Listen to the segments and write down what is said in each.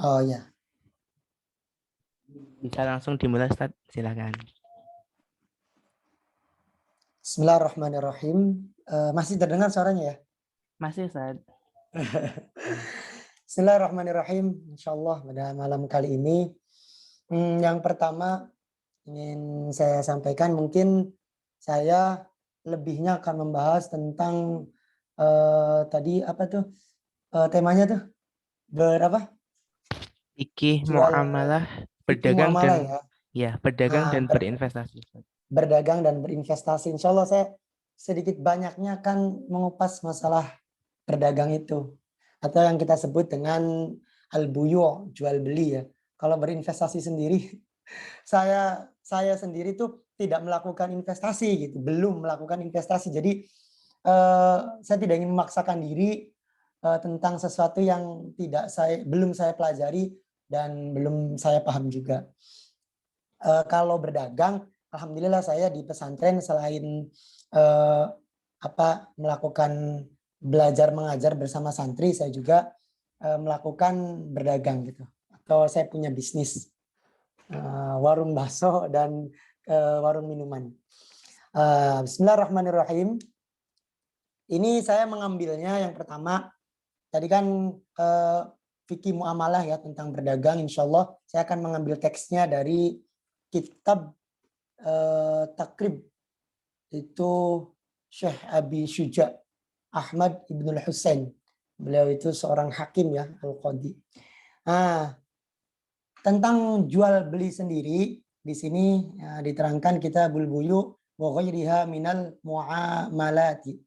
Oh ya, Bisa langsung dimulai, Ustaz. Silakan. Bismillahirrahmanirrahim. Masih terdengar suaranya ya? Masih, Ustaz. Bismillahirrahmanirrahim. Insyaallah pada malam kali ini, yang pertama ingin saya sampaikan, mungkin saya lebihnya akan membahas tentang tadi apa tuh temanya tuh berapa? Fikih Jual muamalah, fikih berdagang muamalah dan ya. berdagang Nah, dan berinvestasi, Ustaz. berdagang dan berinvestasi. Insya Allah saya sedikit banyaknya akan mengupas masalah berdagang itu, atau yang kita sebut dengan al-buyu', jual beli ya. Kalau berinvestasi sendiri, saya sendiri tuh tidak melakukan investasi gitu, belum melakukan investasi. Jadi saya tidak ingin memaksakan diri tentang sesuatu yang belum saya pelajari dan belum saya paham juga. Kalau berdagang, alhamdulillah saya di pesantren selain melakukan belajar mengajar bersama santri, saya juga melakukan berdagang gitu. Atau saya punya bisnis warung bakso dan warung minuman. Bismillahirrahmanirrahim. Ini saya mengambilnya yang pertama, tadi kan fikih muamalah ya, tentang berdagang. Insya Allah saya akan mengambil teksnya dari kitab Takrib, itu Syekh Abi Syuja Ahmad Ibnul Husain. Beliau itu seorang hakim ya, Al-Qadi. Nah, tentang jual beli sendiri di sini ya, diterangkan kitabul buyu wa ghairiha minal muamalati.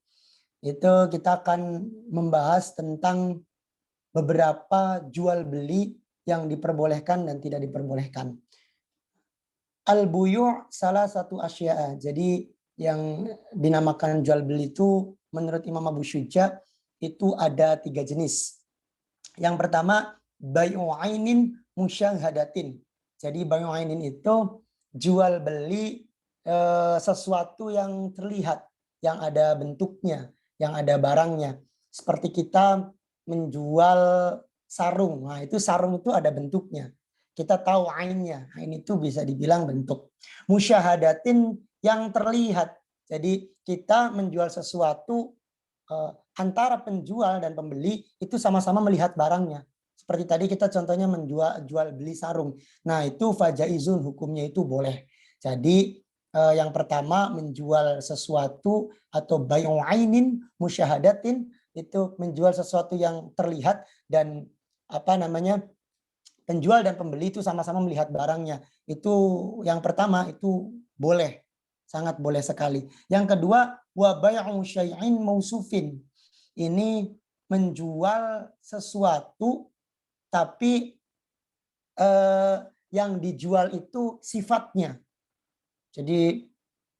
Itu kita akan membahas tentang beberapa jual beli yang diperbolehkan dan tidak diperbolehkan. Al-buyu' salah satu asya'a. Jadi yang dinamakan jual beli itu menurut Imam Abu Syuja itu ada 3 jenis. Yang pertama bai'u ainin musyahadatin. Jadi bai'u ainin itu jual beli sesuatu yang terlihat, yang ada bentuknya, yang ada barangnya. Seperti kita menjual sarung. Nah, itu sarung itu ada bentuknya. Kita tahu ainnya. Ain itu bisa dibilang bentuk. Musyahadatin yang terlihat. Jadi kita menjual sesuatu antara penjual dan pembeli itu sama-sama melihat barangnya. Seperti tadi kita contohnya jual beli sarung. Nah, itu fajaizun, hukumnya itu boleh. Jadi yang pertama menjual sesuatu atau bai'u ainin musyahadatin, itu menjual sesuatu yang terlihat dan penjual dan pembeli itu sama-sama melihat barangnya. Itu yang pertama, itu boleh, sangat boleh sekali. Yang kedua, wa bai'u syai'in mausufin. Ini menjual sesuatu tapi yang dijual itu sifatnya. Jadi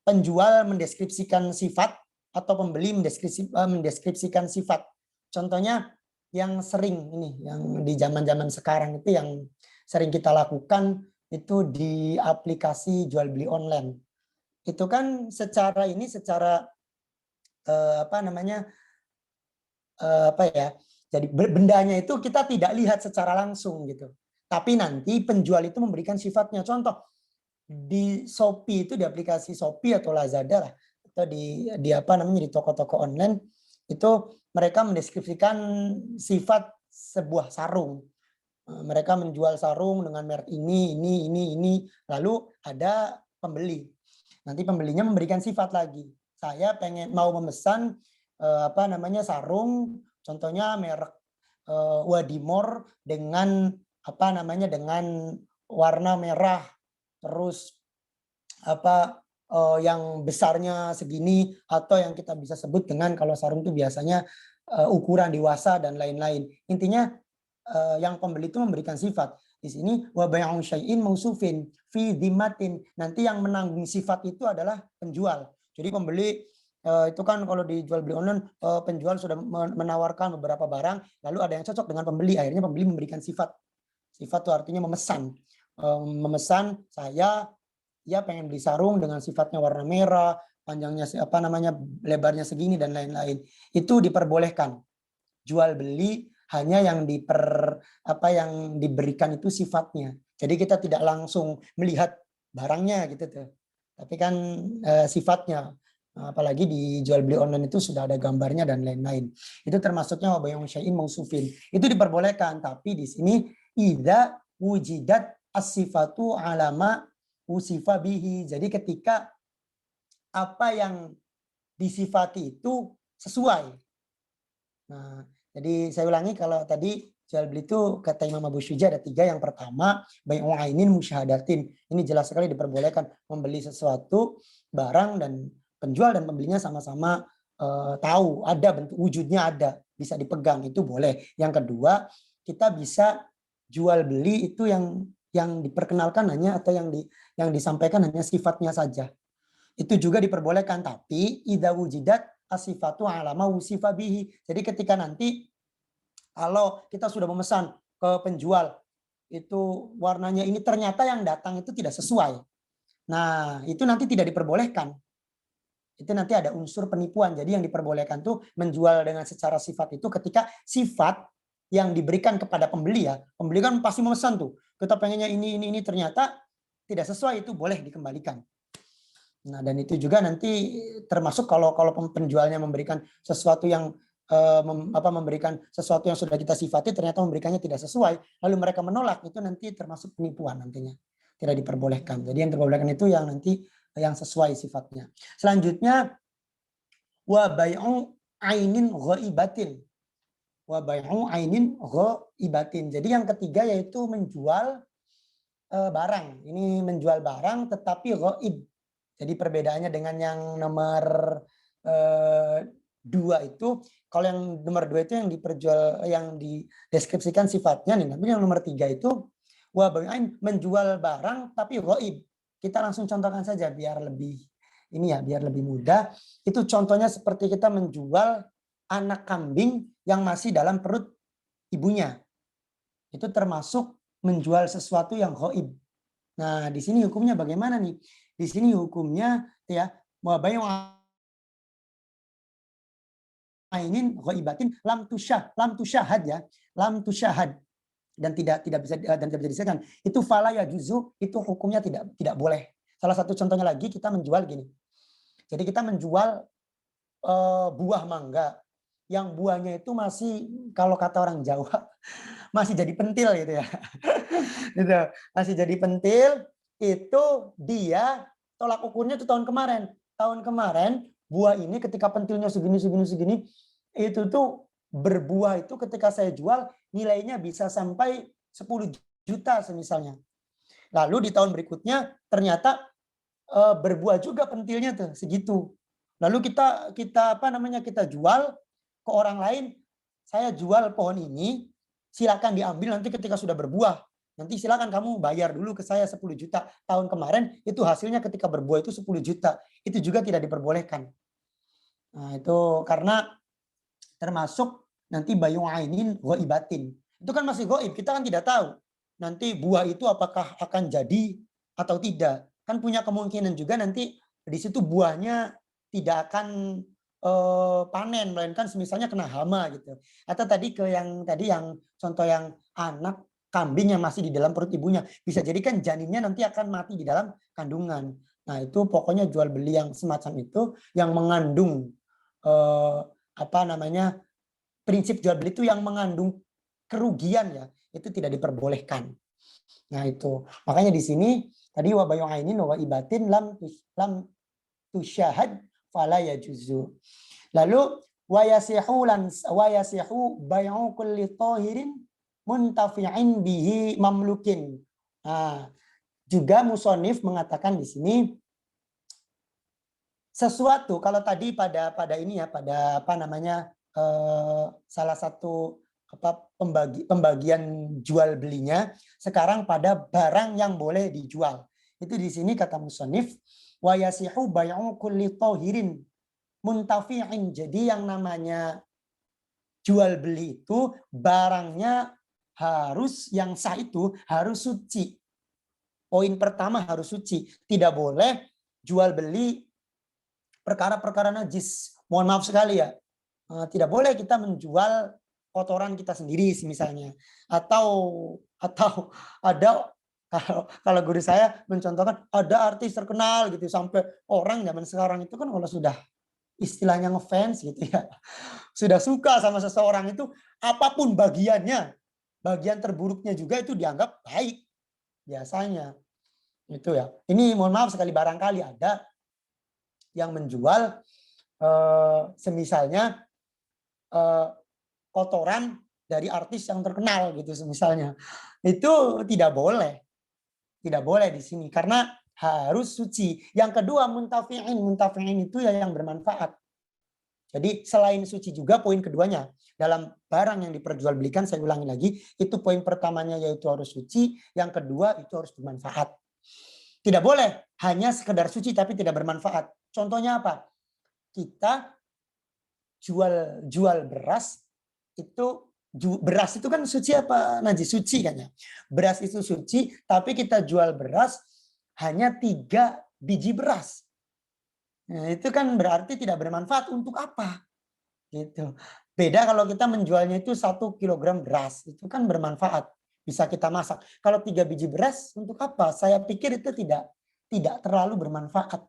penjual mendeskripsikan sifat atau pembeli mendeskripsikan sifat. Contohnya yang sering ini, yang di zaman-zaman sekarang itu yang sering kita lakukan itu di aplikasi jual beli online. Itu kan secara jadi bendanya itu kita tidak lihat secara langsung gitu. Tapi nanti penjual itu memberikan sifatnya. Contoh di Shopee itu, di aplikasi Shopee atau Lazada lah, atau di toko-toko online itu mereka mendeskripsikan sifat sebuah sarung. Mereka menjual sarung dengan merek ini, lalu ada pembeli. Nanti pembelinya memberikan sifat lagi. Saya mau memesan sarung, contohnya merek Wadimor dengan dengan warna merah, terus yang besarnya segini, atau yang kita bisa sebut dengan, kalau sarung itu biasanya ukuran dewasa dan lain-lain. Intinya yang pembeli itu memberikan sifat. Di sini wa bai'u syai'in mausufin fi dhimmatin. Nanti yang menanggung sifat itu adalah penjual. Jadi pembeli itu kan kalau dijual beli online, penjual sudah menawarkan beberapa barang, lalu ada yang cocok dengan pembeli, akhirnya pembeli memberikan sifat. Sifat itu artinya memesan. Memesan, saya pengen beli sarung dengan sifatnya warna merah, panjangnya lebarnya segini dan lain-lain. Itu diperbolehkan. Jual beli hanya yang yang diberikan itu sifatnya. Jadi kita tidak langsung melihat barangnya gitu tuh. Tapi kan sifatnya, apalagi di jual beli online itu sudah ada gambarnya dan lain-lain. Itu termasuknya wa bay'u syai'in mausufin. Itu diperbolehkan, tapi di sini idza wujidat as-sifatu alama usifa bihi. Jadi ketika apa yang disifati itu sesuai. Nah, jadi saya ulangi, kalau tadi jual beli itu kata Imam Abu Syuja ada 3. Yang pertama, bai'u ainin musyahadatin. Ini jelas sekali diperbolehkan membeli sesuatu barang dan penjual dan pembelinya sama-sama tahu, ada bentuk wujudnya, ada bisa dipegang, itu boleh. Yang kedua, kita bisa jual beli itu yang diperkenalkan hanya atau yang disampaikan hanya sifatnya saja. Itu juga diperbolehkan, tapi idza wujidat asifatu alama usifa bihi. Jadi ketika nanti kalau kita sudah memesan ke penjual itu warnanya ini, ternyata yang datang itu tidak sesuai. Nah, itu nanti tidak diperbolehkan. Itu nanti ada unsur penipuan. Jadi yang diperbolehkan tuh menjual dengan secara sifat itu ketika sifat yang diberikan kepada pembeli, ya. Pembeli kan pasti memesan tuh. Kita pengennya ini ternyata tidak sesuai, itu boleh dikembalikan. Nah, dan itu juga nanti termasuk kalau penjualnya memberikan sesuatu yang memberikan sesuatu yang sudah kita sifati, ternyata memberikannya tidak sesuai, lalu mereka menolak, itu nanti termasuk penipuan nantinya. Tidak diperbolehkan. Jadi yang diperbolehkan itu yang nanti yang sesuai sifatnya. Selanjutnya wa bai'u ainin ghaibatin. Wa bai'u ainin ghaibatin. Jadi yang ketiga yaitu menjual barang. Ini menjual barang tetapi ghaib. Jadi perbedaannya dengan yang nomor 2 itu, kalau yang nomor 2 itu yang dideskripsikan sifatnya nih, tapi yang nomor 3 itu wa bai'ain menjual barang tapi ghaib. Kita langsung contohkan saja biar lebih mudah. Itu contohnya seperti kita menjual anak kambing yang masih dalam perut ibunya. Itu termasuk menjual sesuatu yang ghaib. Nah, di sini hukumnya bagaimana nih? Di sini hukumnya ya wa bai'u ainin ghaibatin lam tusyahad ya, lam tusyahad dan tidak bisa disediakan. Itu fala ya juzu, itu hukumnya tidak boleh. Salah satu contohnya lagi, kita menjual gini. Jadi kita menjual buah mangga yang buahnya itu masih, kalau kata orang Jawa, masih jadi pentil gitu ya. Gitu. Masih jadi pentil, itu dia tolak ukurnya itu tahun kemarin. Tahun kemarin buah ini ketika pentilnya segini, itu tuh berbuah itu ketika saya jual nilainya bisa sampai 10 juta semisalnya. Lalu di tahun berikutnya ternyata berbuah juga pentilnya tuh segitu. Lalu kita jual ke orang lain, saya jual pohon ini, silakan diambil nanti ketika sudah berbuah. Nanti silakan kamu bayar dulu ke saya 10 juta. Tahun kemarin itu hasilnya ketika berbuah itu 10 juta. Itu juga tidak diperbolehkan. Nah, itu karena termasuk nanti bai'u ainin ghaibatin. Itu kan masih ghaib, kita kan tidak tahu. Nanti buah itu apakah akan jadi atau tidak. Kan punya kemungkinan juga nanti di situ buahnya tidak akan panen, melainkan misalnya kena hama gitu. Atau tadi yang contoh yang anak kambing yang masih di dalam perut ibunya, bisa jadi kan janinnya nanti akan mati di dalam kandungan. Nah, itu pokoknya jual beli yang semacam itu yang mengandung prinsip jual beli itu yang mengandung kerugian, ya, itu tidak diperbolehkan. Nah, itu makanya di sini tadi wa bai'u ainin wa ibatin lam tusyahad fala yajuzu. Lalu wa yasihu bai'u kulli tahirin muntafi'in bihi mamlukin. Nah, juga musonif mengatakan di sini sesuatu, kalau tadi pada ini ya, pada salah satu pembagian jual belinya, sekarang pada barang yang boleh dijual. Itu di sini kata musonif wa yasihu bai'u kulli tahirin muntafi'in. Jadi yang namanya jual beli itu barangnya yang sah itu harus suci. Poin pertama harus suci. Tidak boleh jual beli perkara-perkara najis. Mohon maaf sekali ya. Tidak boleh kita menjual kotoran kita sendiri misalnya, atau ada kalau guru saya mencontohkan ada artis terkenal gitu sampai orang zaman sekarang itu kan kalau sudah istilahnya ngefans gitu ya, sudah suka sama seseorang itu apapun bagiannya, bagian terburuknya juga itu dianggap baik biasanya itu ya. Ini mohon maaf sekali barangkali ada yang menjual semisalnya kotoran dari artis yang terkenal gitu misalnya, itu tidak boleh di sini karena harus suci. Yang kedua muntafi'in itu ya yang bermanfaat. Jadi selain suci juga poin keduanya dalam barang yang diperjualbelikan, saya ulangi lagi, itu poin pertamanya yaitu harus suci, yang kedua itu harus bermanfaat. Tidak boleh hanya sekedar suci tapi tidak bermanfaat. Contohnya apa? Kita jual beras itu, beras itu kan suci apa najis? Suci kan ya. Beras itu suci, tapi kita jual beras hanya 3 biji beras. Nah, itu kan berarti tidak bermanfaat. Untuk apa? Gitu. Beda kalau kita menjualnya itu 1 kilogram beras, itu kan bermanfaat. Bisa kita masak. Kalau 3 biji beras untuk apa? Saya pikir itu tidak terlalu bermanfaat.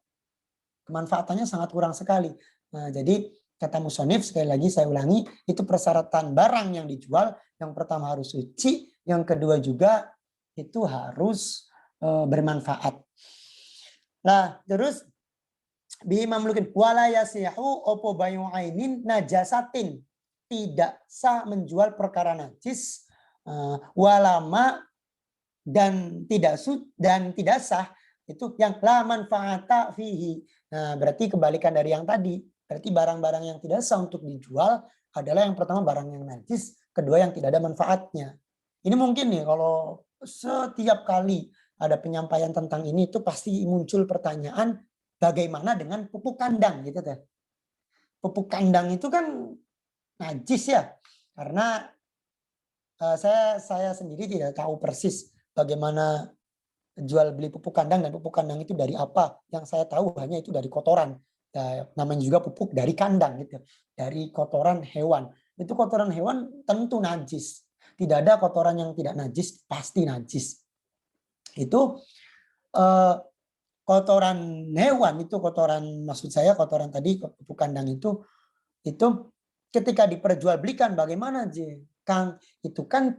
Kemanfaatannya sangat kurang sekali. Nah, jadi kata musonif sekali lagi saya ulangi, itu persyaratan barang yang dijual, yang pertama harus suci, yang kedua juga itu harus bermanfaat. Nah, terus bimamlukin wala yasihu opo bayu ainin najasatin, tidak sah menjual perkara najis walama dan tidak sah itu yang la manfaata fihi. Nah, berarti kebalikan dari yang tadi. Berarti barang-barang yang tidak sah untuk dijual adalah yang pertama barang yang najis, kedua yang tidak ada manfaatnya. Ini mungkin nih kalau setiap kali ada penyampaian tentang ini itu pasti muncul pertanyaan, bagaimana dengan pupuk kandang gitu teh. Pupuk kandang itu kan najis ya. Karena saya sendiri tidak tahu persis bagaimana jual beli pupuk kandang, dan pupuk kandang itu dari apa. Yang saya tahu hanya itu dari kotoran. Namanya juga pupuk dari kandang gitu, dari kotoran hewan. Itu kotoran hewan tentu najis. Tidak ada kotoran yang tidak najis, pasti najis. Itu kotoran hewan, itu kotoran, maksud saya kotoran tadi pupuk kandang itu ketika diperjualbelikan bagaimana Kang? Itu kan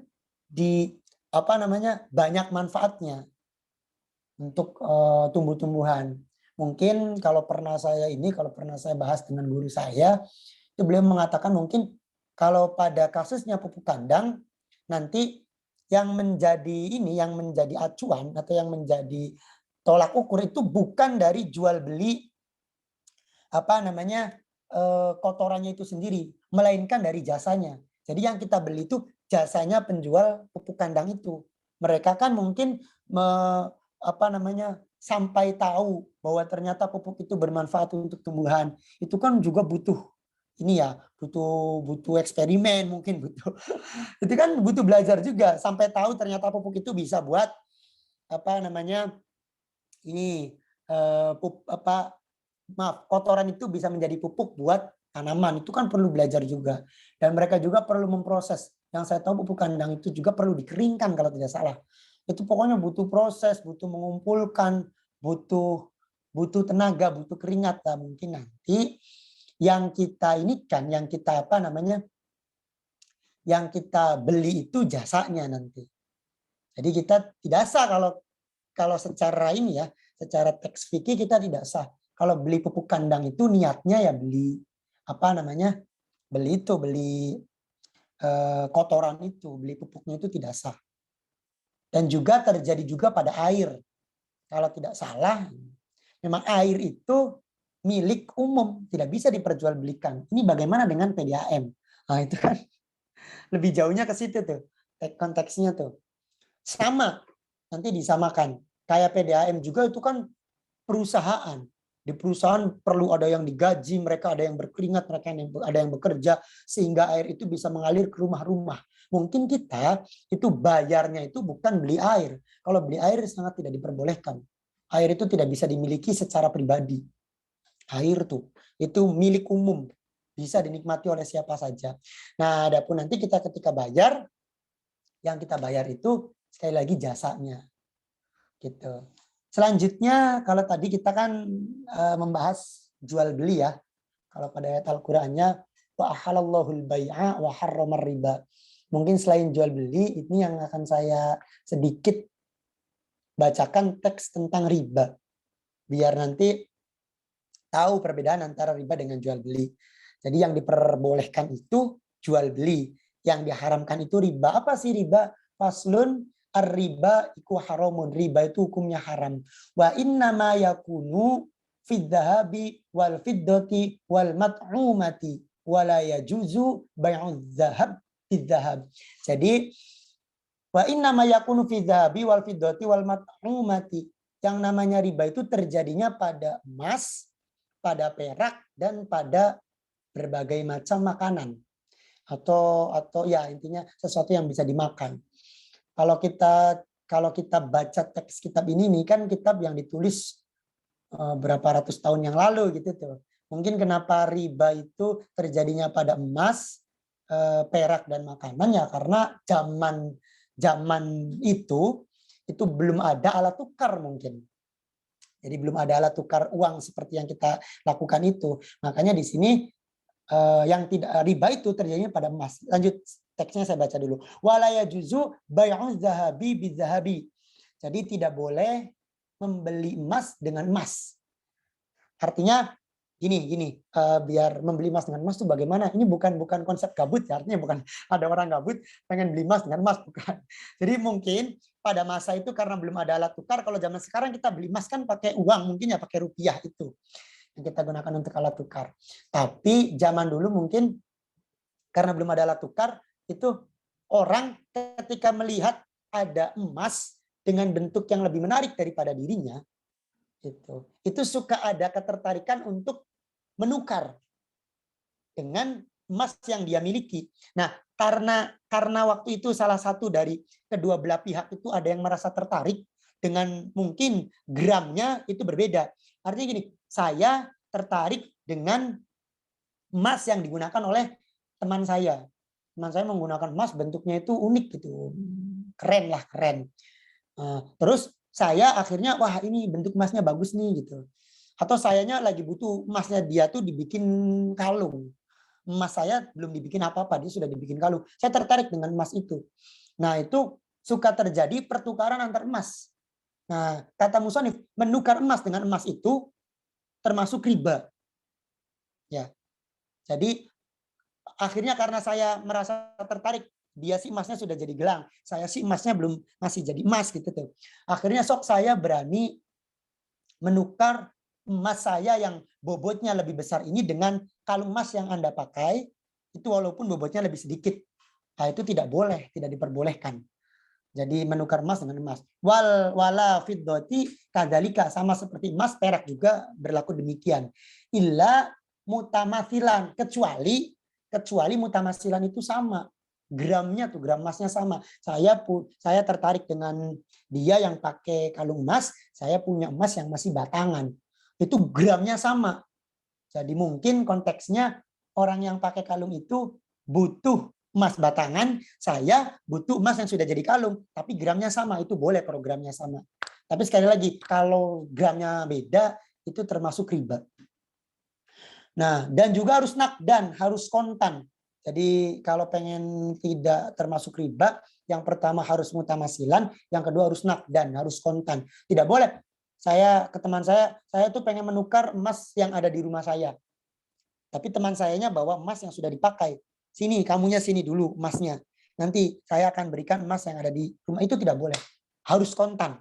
banyak manfaatnya untuk tumbuh-tumbuhan. Mungkin kalau pernah saya bahas dengan guru saya, itu beliau mengatakan mungkin kalau pada kasusnya pupuk kandang, nanti yang menjadi acuan atau yang menjadi tolak ukur itu bukan dari jual beli kotorannya itu sendiri, melainkan dari jasanya. Jadi yang kita beli itu jasanya penjual pupuk kandang itu. Mereka kan mungkin sampai tahu bahwa ternyata pupuk itu bermanfaat untuk tumbuhan. Itu kan juga butuh eksperimen, mungkin butuh. Itu kan butuh belajar juga sampai tahu ternyata pupuk itu bisa buat kotoran itu bisa menjadi pupuk buat tanaman. Itu kan perlu belajar juga. Dan mereka juga perlu memproses. Yang saya tahu pupuk kandang itu juga perlu dikeringkan kalau tidak salah. Itu pokoknya butuh proses, butuh mengumpulkan, butuh tenaga, butuh keringat. Nah, mungkin nanti yang kita beli itu jasanya nanti. Jadi kita tidak sah kalau secara secara teks fikih kita tidak sah. Kalau beli pupuk kandang itu niatnya ya beli kotoran itu, beli pupuknya itu tidak sah. Dan juga terjadi juga pada air. Kalau tidak salah, memang air itu milik umum, tidak bisa diperjualbelikan. Ini bagaimana dengan PDAM? Nah, itu kan lebih jauhnya ke situ tuh. Konteksnya tuh. Sama, nanti disamakan. Kayak PDAM juga itu kan perusahaan. Di perusahaan perlu ada yang digaji, mereka ada yang berkeringat, mereka ada yang bekerja, sehingga air itu bisa mengalir ke rumah-rumah. Mungkin kita itu bayarnya itu bukan beli air. Kalau beli air sangat tidak diperbolehkan. Air itu tidak bisa dimiliki secara pribadi. Air itu milik umum. bisa dinikmati oleh siapa saja. Nah, adapun nanti kita ketika bayar, yang kita bayar itu sekali lagi jasanya. Gitu. Selanjutnya kalau tadi kita kan membahas jual beli ya. Kalau pada ayat Al-Qur'annya wa ahalallahul bai'a wa harramar riba. Mungkin selain jual beli ini yang akan saya sedikit bacakan teks tentang riba. Biar nanti tahu perbedaan antara riba dengan jual beli. Jadi yang diperbolehkan itu jual beli, yang diharamkan itu riba. Apa sih riba? Faslun ar-riba iku haramun. Riba itu hukumnya haram. Wa innama yakunu fid dhahabi wal fiddati wal mat'umati wala yajuzu bai'udz dzahab bidz dzahab. Jadi wa innama yakunu fid dhahabi wal fiddati wal mat'umati. Yang namanya riba itu terjadinya pada emas, pada perak, dan pada berbagai macam makanan. Atau ya intinya sesuatu yang bisa dimakan. Kalau kita baca teks kitab ini kan kitab yang ditulis berapa ratus tahun yang lalu gitu tuh. Mungkin kenapa riba itu terjadinya pada emas, perak dan makanan ya karena zaman itu belum ada alat tukar mungkin. Jadi belum ada alat tukar uang seperti yang kita lakukan itu. Makanya di sini yang tidak riba itu terjadinya pada emas. Lanjut teksnya saya baca dulu. Wala yajuzu bai'uz zahabi bizahabi. Jadi tidak boleh membeli emas dengan emas. Artinya gini, biar membeli emas dengan emas itu bagaimana? Ini bukan konsep gabut ya, artinya bukan ada orang gabut pengen beli emas dengan emas, bukan. Jadi mungkin pada masa itu karena belum ada alat tukar, kalau zaman sekarang kita beli emas kan pakai uang, mungkin ya pakai rupiah itu yang kita gunakan untuk alat tukar. Tapi zaman dulu mungkin karena belum ada alat tukar, itu orang ketika melihat ada emas dengan bentuk yang lebih menarik daripada dirinya, itu suka ada ketertarikan untuk menukar dengan emas yang dia miliki. Nah, karena waktu itu salah satu dari kedua belah pihak itu ada yang merasa tertarik dengan mungkin gramnya itu berbeda. Artinya gini, saya tertarik dengan emas yang digunakan oleh teman saya. Teman saya menggunakan emas bentuknya itu unik gitu. Keren. Terus saya akhirnya wah ini bentuk emasnya bagus nih gitu. Atau sayanya lagi butuh emasnya dia tuh dibikin kalung. Emas saya belum dibikin apa-apa, dia sudah dibikin kalung. Saya tertarik dengan emas itu. Nah, itu suka terjadi pertukaran antar emas. Nah, kata musonif, menukar emas dengan emas itu termasuk riba. Ya. Jadi akhirnya karena saya merasa tertarik, dia sih emasnya sudah jadi gelang, saya sih emasnya belum masih jadi emas gitu tuh. Akhirnya sok saya berani menukar emas saya yang bobotnya lebih besar ini dengan kalung emas yang Anda pakai, itu walaupun bobotnya lebih sedikit. Nah, itu tidak boleh, tidak diperbolehkan. Jadi menukar emas dengan emas. Wala fiddati kadzalika, sama seperti emas, perak juga berlaku demikian. Illa mutamathilan, kecuali mutamasilan itu sama. Gramnya tuh, gram emasnya sama. Saya tertarik dengan dia yang pakai kalung emas, saya punya emas yang masih batangan. Itu gramnya sama. Jadi mungkin konteksnya orang yang pakai kalung itu butuh emas batangan, saya butuh emas yang sudah jadi kalung, tapi gramnya sama, itu boleh kalau gramnya sama. Tapi sekali lagi, kalau gramnya beda, itu termasuk riba. Nah, dan juga harus nakdan, harus kontan. Jadi kalau pengen tidak termasuk riba, yang pertama harus mutamasilan, yang kedua harus nakdan, harus kontan. Tidak boleh. Saya ke teman saya tuh pengen menukar emas yang ada di rumah saya. Tapi teman sayanya bawa emas yang sudah dipakai. Sini, kamunya sini dulu emasnya. Nanti saya akan berikan emas yang ada di rumah. Itu tidak boleh. Harus kontan.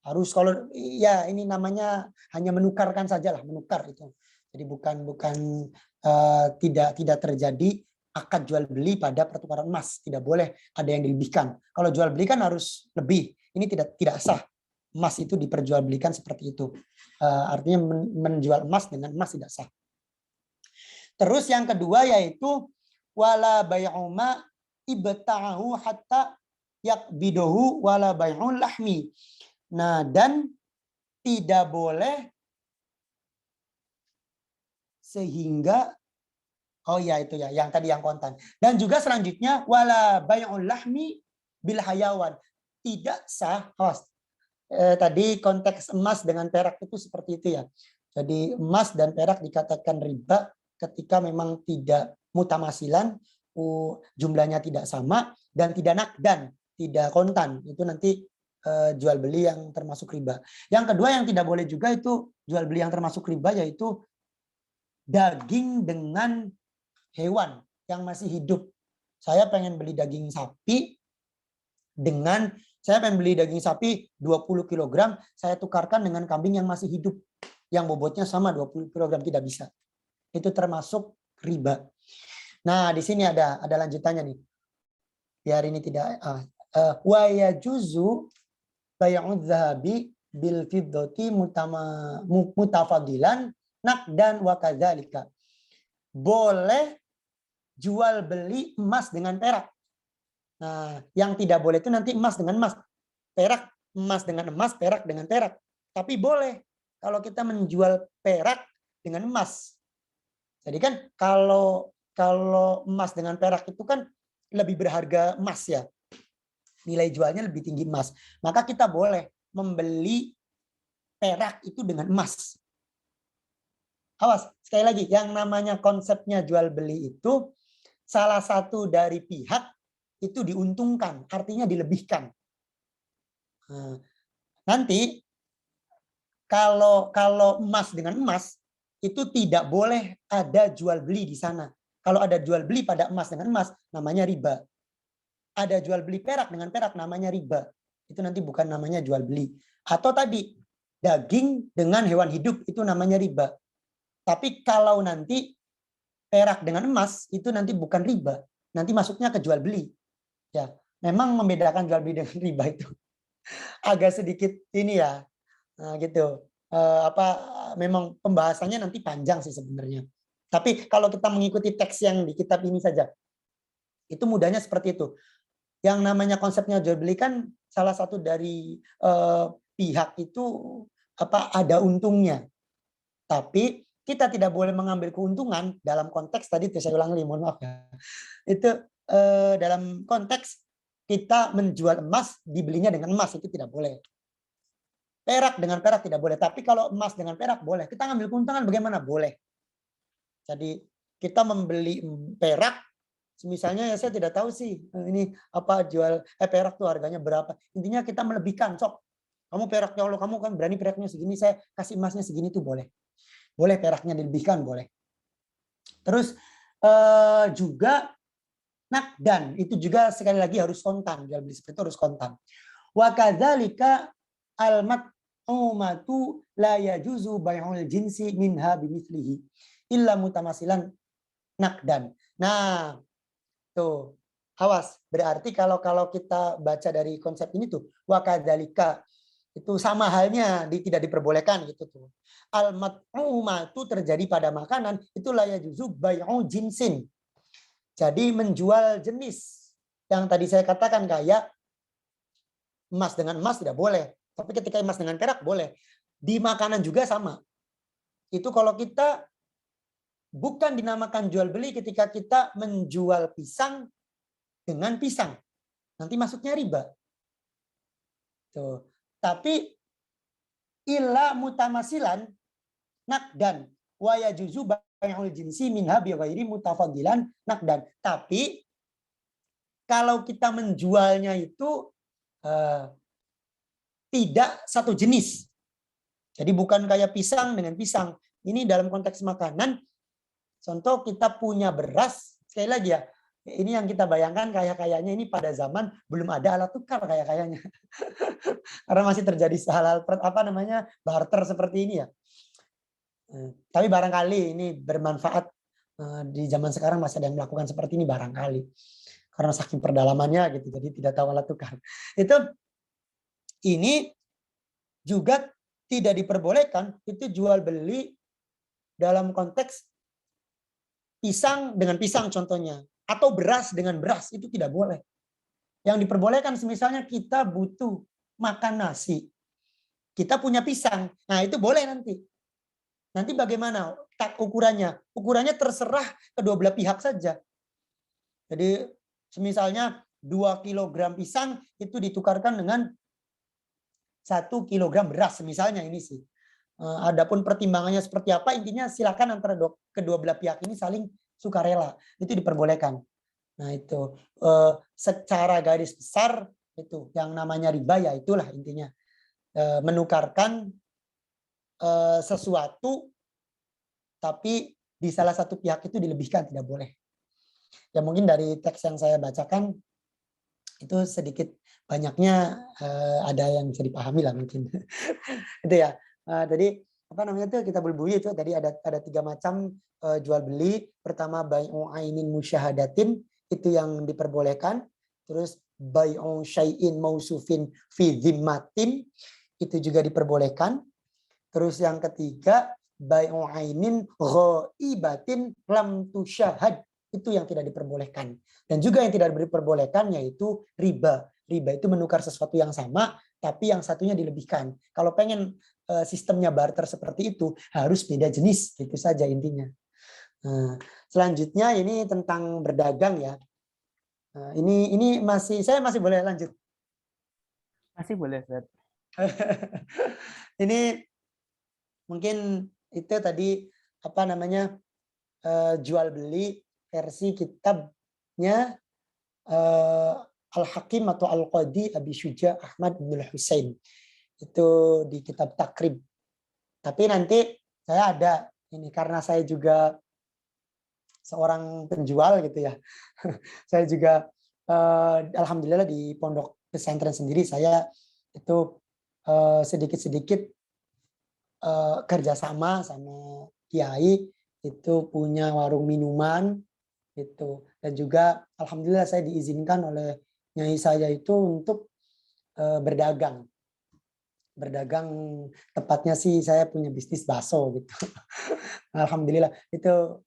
Harus kalau ya ini namanya hanya menukarkan sajalah, menukar itu. Jadi bukan tidak terjadi akad jual beli pada pertukaran emas. Tidak boleh ada yang dilebihkan. Kalau jual beli kan harus lebih. Ini tidak sah. Emas itu diperjualbelikan seperti itu. Artinya menjual emas dengan emas tidak sah. Terus yang kedua yaitu wala bai'uma ibta'ahu hatta yaqbidahu wala bai'ul lahmi. Nah, dan tidak boleh sehingga Oh iya itu ya, yang tadi yang kontan. Dan juga selanjutnya wala bai'ul lahmi bil hayawan. Tidak sah, tadi konteks emas dengan perak itu seperti itu ya. Jadi emas dan perak dikatakan riba ketika memang tidak mutamasilan, jumlahnya tidak sama dan tidak nakdan, tidak kontan. Itu nanti jual beli yang termasuk riba. Yang kedua yang tidak boleh juga itu jual beli yang termasuk riba, yaitu daging dengan hewan yang masih hidup. Saya pengen beli daging sapi saya pengen beli daging sapi 20 kg, saya tukarkan dengan kambing yang masih hidup yang bobotnya sama 20 kg, tidak bisa. Itu termasuk riba. Nah, di sini ada lanjutannya nih. Biar ini tidak wa yajuzu bai'udz dzahabi bil fiddati mutafadilan naqdan wa kadzalika. Boleh jual beli emas dengan perak. Nah, yang tidak boleh itu nanti emas dengan emas, perak, emas dengan emas, perak dengan perak. Tapi boleh kalau kita menjual perak dengan emas. Jadi kan kalau emas dengan perak itu kan lebih berharga emas ya. Nilai jualnya lebih tinggi emas. Maka kita boleh membeli perak itu dengan emas. Awas, sekali lagi, yang namanya konsepnya jual beli itu salah satu dari pihak itu diuntungkan, artinya dilebihkan. Nah, nanti kalau emas dengan emas itu tidak boleh ada jual beli di sana. Kalau ada jual beli pada emas dengan emas, namanya riba. Ada jual beli perak dengan perak, namanya riba. Itu nanti bukan namanya jual beli. Atau tadi daging dengan hewan hidup, itu namanya riba. Tapi kalau nanti perak dengan emas, itu nanti bukan riba. Nanti masuknya ke jual beli. Ya, memang membedakan jual beli dengan riba itu agak sedikit ini ya, nah, gitu. Memang pembahasannya nanti panjang sih sebenarnya. Tapi kalau kita mengikuti teks yang di kitab ini saja, itu mudahnya seperti itu. Yang namanya konsepnya jual beli kan salah satu dari pihak itu ada untungnya. Tapi kita tidak boleh mengambil keuntungan dalam konteks tadi saya ulang lagi, mohon maaf ya. Itu dalam konteks kita menjual emas dibelinya dengan emas, itu tidak boleh. Perak dengan perak tidak boleh, tapi kalau emas dengan perak boleh. Kita ngambil keuntungan bagaimana? Boleh. Jadi kita membeli perak, misalnya ya saya tidak tahu sih ini apa jual perak tuh harganya berapa. Intinya kita melebihkan, sok kamu peraknya Allah, kamu kan berani peraknya segini, saya kasih emasnya segini tuh boleh. Boleh peraknya dilebihkan, boleh. Terus juga nakdan, itu juga sekali lagi harus kontan, jual beli seperti itu harus kontan. Wa kadzalika al-mat'umatu la yajuzu bai'ul jinsi minha bimithlihi illa mutamasilan nakdan. Nah, tuh. Awas, berarti kalau kita baca dari konsep ini tuh wa kadzalika itu sama halnya tidak diperbolehkan gitu tuh. Al-mat'umatu terjadi pada makanan itu la yajuzu bai'u jinsin. Jadi menjual jenis yang tadi saya katakan kayak emas dengan emas tidak boleh. Tapi ketika emas dengan perak boleh. Di makanan juga sama. Itu kalau kita bukan dinamakan jual beli ketika kita menjual pisang dengan pisang. Nanti masuknya riba. Tuh. Tapi illa mutamasilan nakdan wa yajuzu bai'ul jinsi minha bi ghairi mutafadilan nakdan. Tapi kalau kita menjualnya itu tidak satu jenis. Jadi bukan kayak pisang dengan pisang. Ini dalam konteks makanan. Contoh kita punya beras, sekali lagi ya. Ini yang kita bayangkan kayaknya ini pada zaman belum ada alat tukar kayaknya. Karena masih terjadi hal-hal barter seperti ini ya. Tapi barangkali ini bermanfaat di zaman sekarang masih ada yang melakukan seperti ini barangkali. Karena saking perdalamannya gitu, jadi tidak tahu alat tukar. Ini juga tidak diperbolehkan, itu jual beli dalam konteks pisang dengan pisang contohnya. Atau beras dengan beras, itu tidak boleh. Yang diperbolehkan misalnya kita butuh makan nasi. Kita punya pisang. Nah itu boleh nanti. Nanti bagaimana? tak ukurannya. Ukurannya terserah kedua belah pihak saja. Jadi misalnya 2 kilogram pisang itu ditukarkan dengan 1 kilogram beras misalnya ini sih. Adapun pertimbangannya seperti apa, intinya silakan antara kedua belah pihak ini saling sukarela. Itu diperbolehkan. Nah itu secara garis besar itu yang namanya riba ya itulah intinya. Menukarkan sesuatu tapi di salah satu pihak itu dilebihkan, tidak boleh. Ya mungkin dari teks yang saya bacakan itu sedikit banyaknya ada yang bisa dipahami lah mungkin. Itu ya. Jadi apa namanya itu kita bulbuyi itu tadi ada 3 macam jual beli. Pertama bai'u ainin musyahadatin itu yang diperbolehkan. Terus bai'u syai'in mausufin fi dzimmatin itu juga diperbolehkan. Terus yang ketiga bai'u ainin ghaibatin lam tusyahad itu yang tidak diperbolehkan. Dan juga yang tidak diperbolehkan yaitu riba. Riba itu menukar sesuatu yang sama tapi yang satunya dilebihkan. Kalau pengen sistemnya barter seperti itu harus beda jenis, gitu saja intinya. Selanjutnya ini tentang berdagang ya. Ini saya masih boleh lanjut. Masih boleh, Ustaz. Ini mungkin itu tadi apa namanya jual beli versi kitabnya Al-Hakim atau Al-Qadi Abi Syuja Ahmad bin Husain. Itu di kitab Takrib. Tapi nanti saya ada ini karena saya juga seorang penjual gitu ya. Saya juga alhamdulillah di pondok pesantren sendiri saya itu sedikit-sedikit kerjasama sama kiai itu punya warung minuman gitu. Dan juga alhamdulillah saya diizinkan oleh nyai saya itu untuk berdagang. Berdagang tepatnya sih saya punya bisnis bakso gitu. Alhamdulillah itu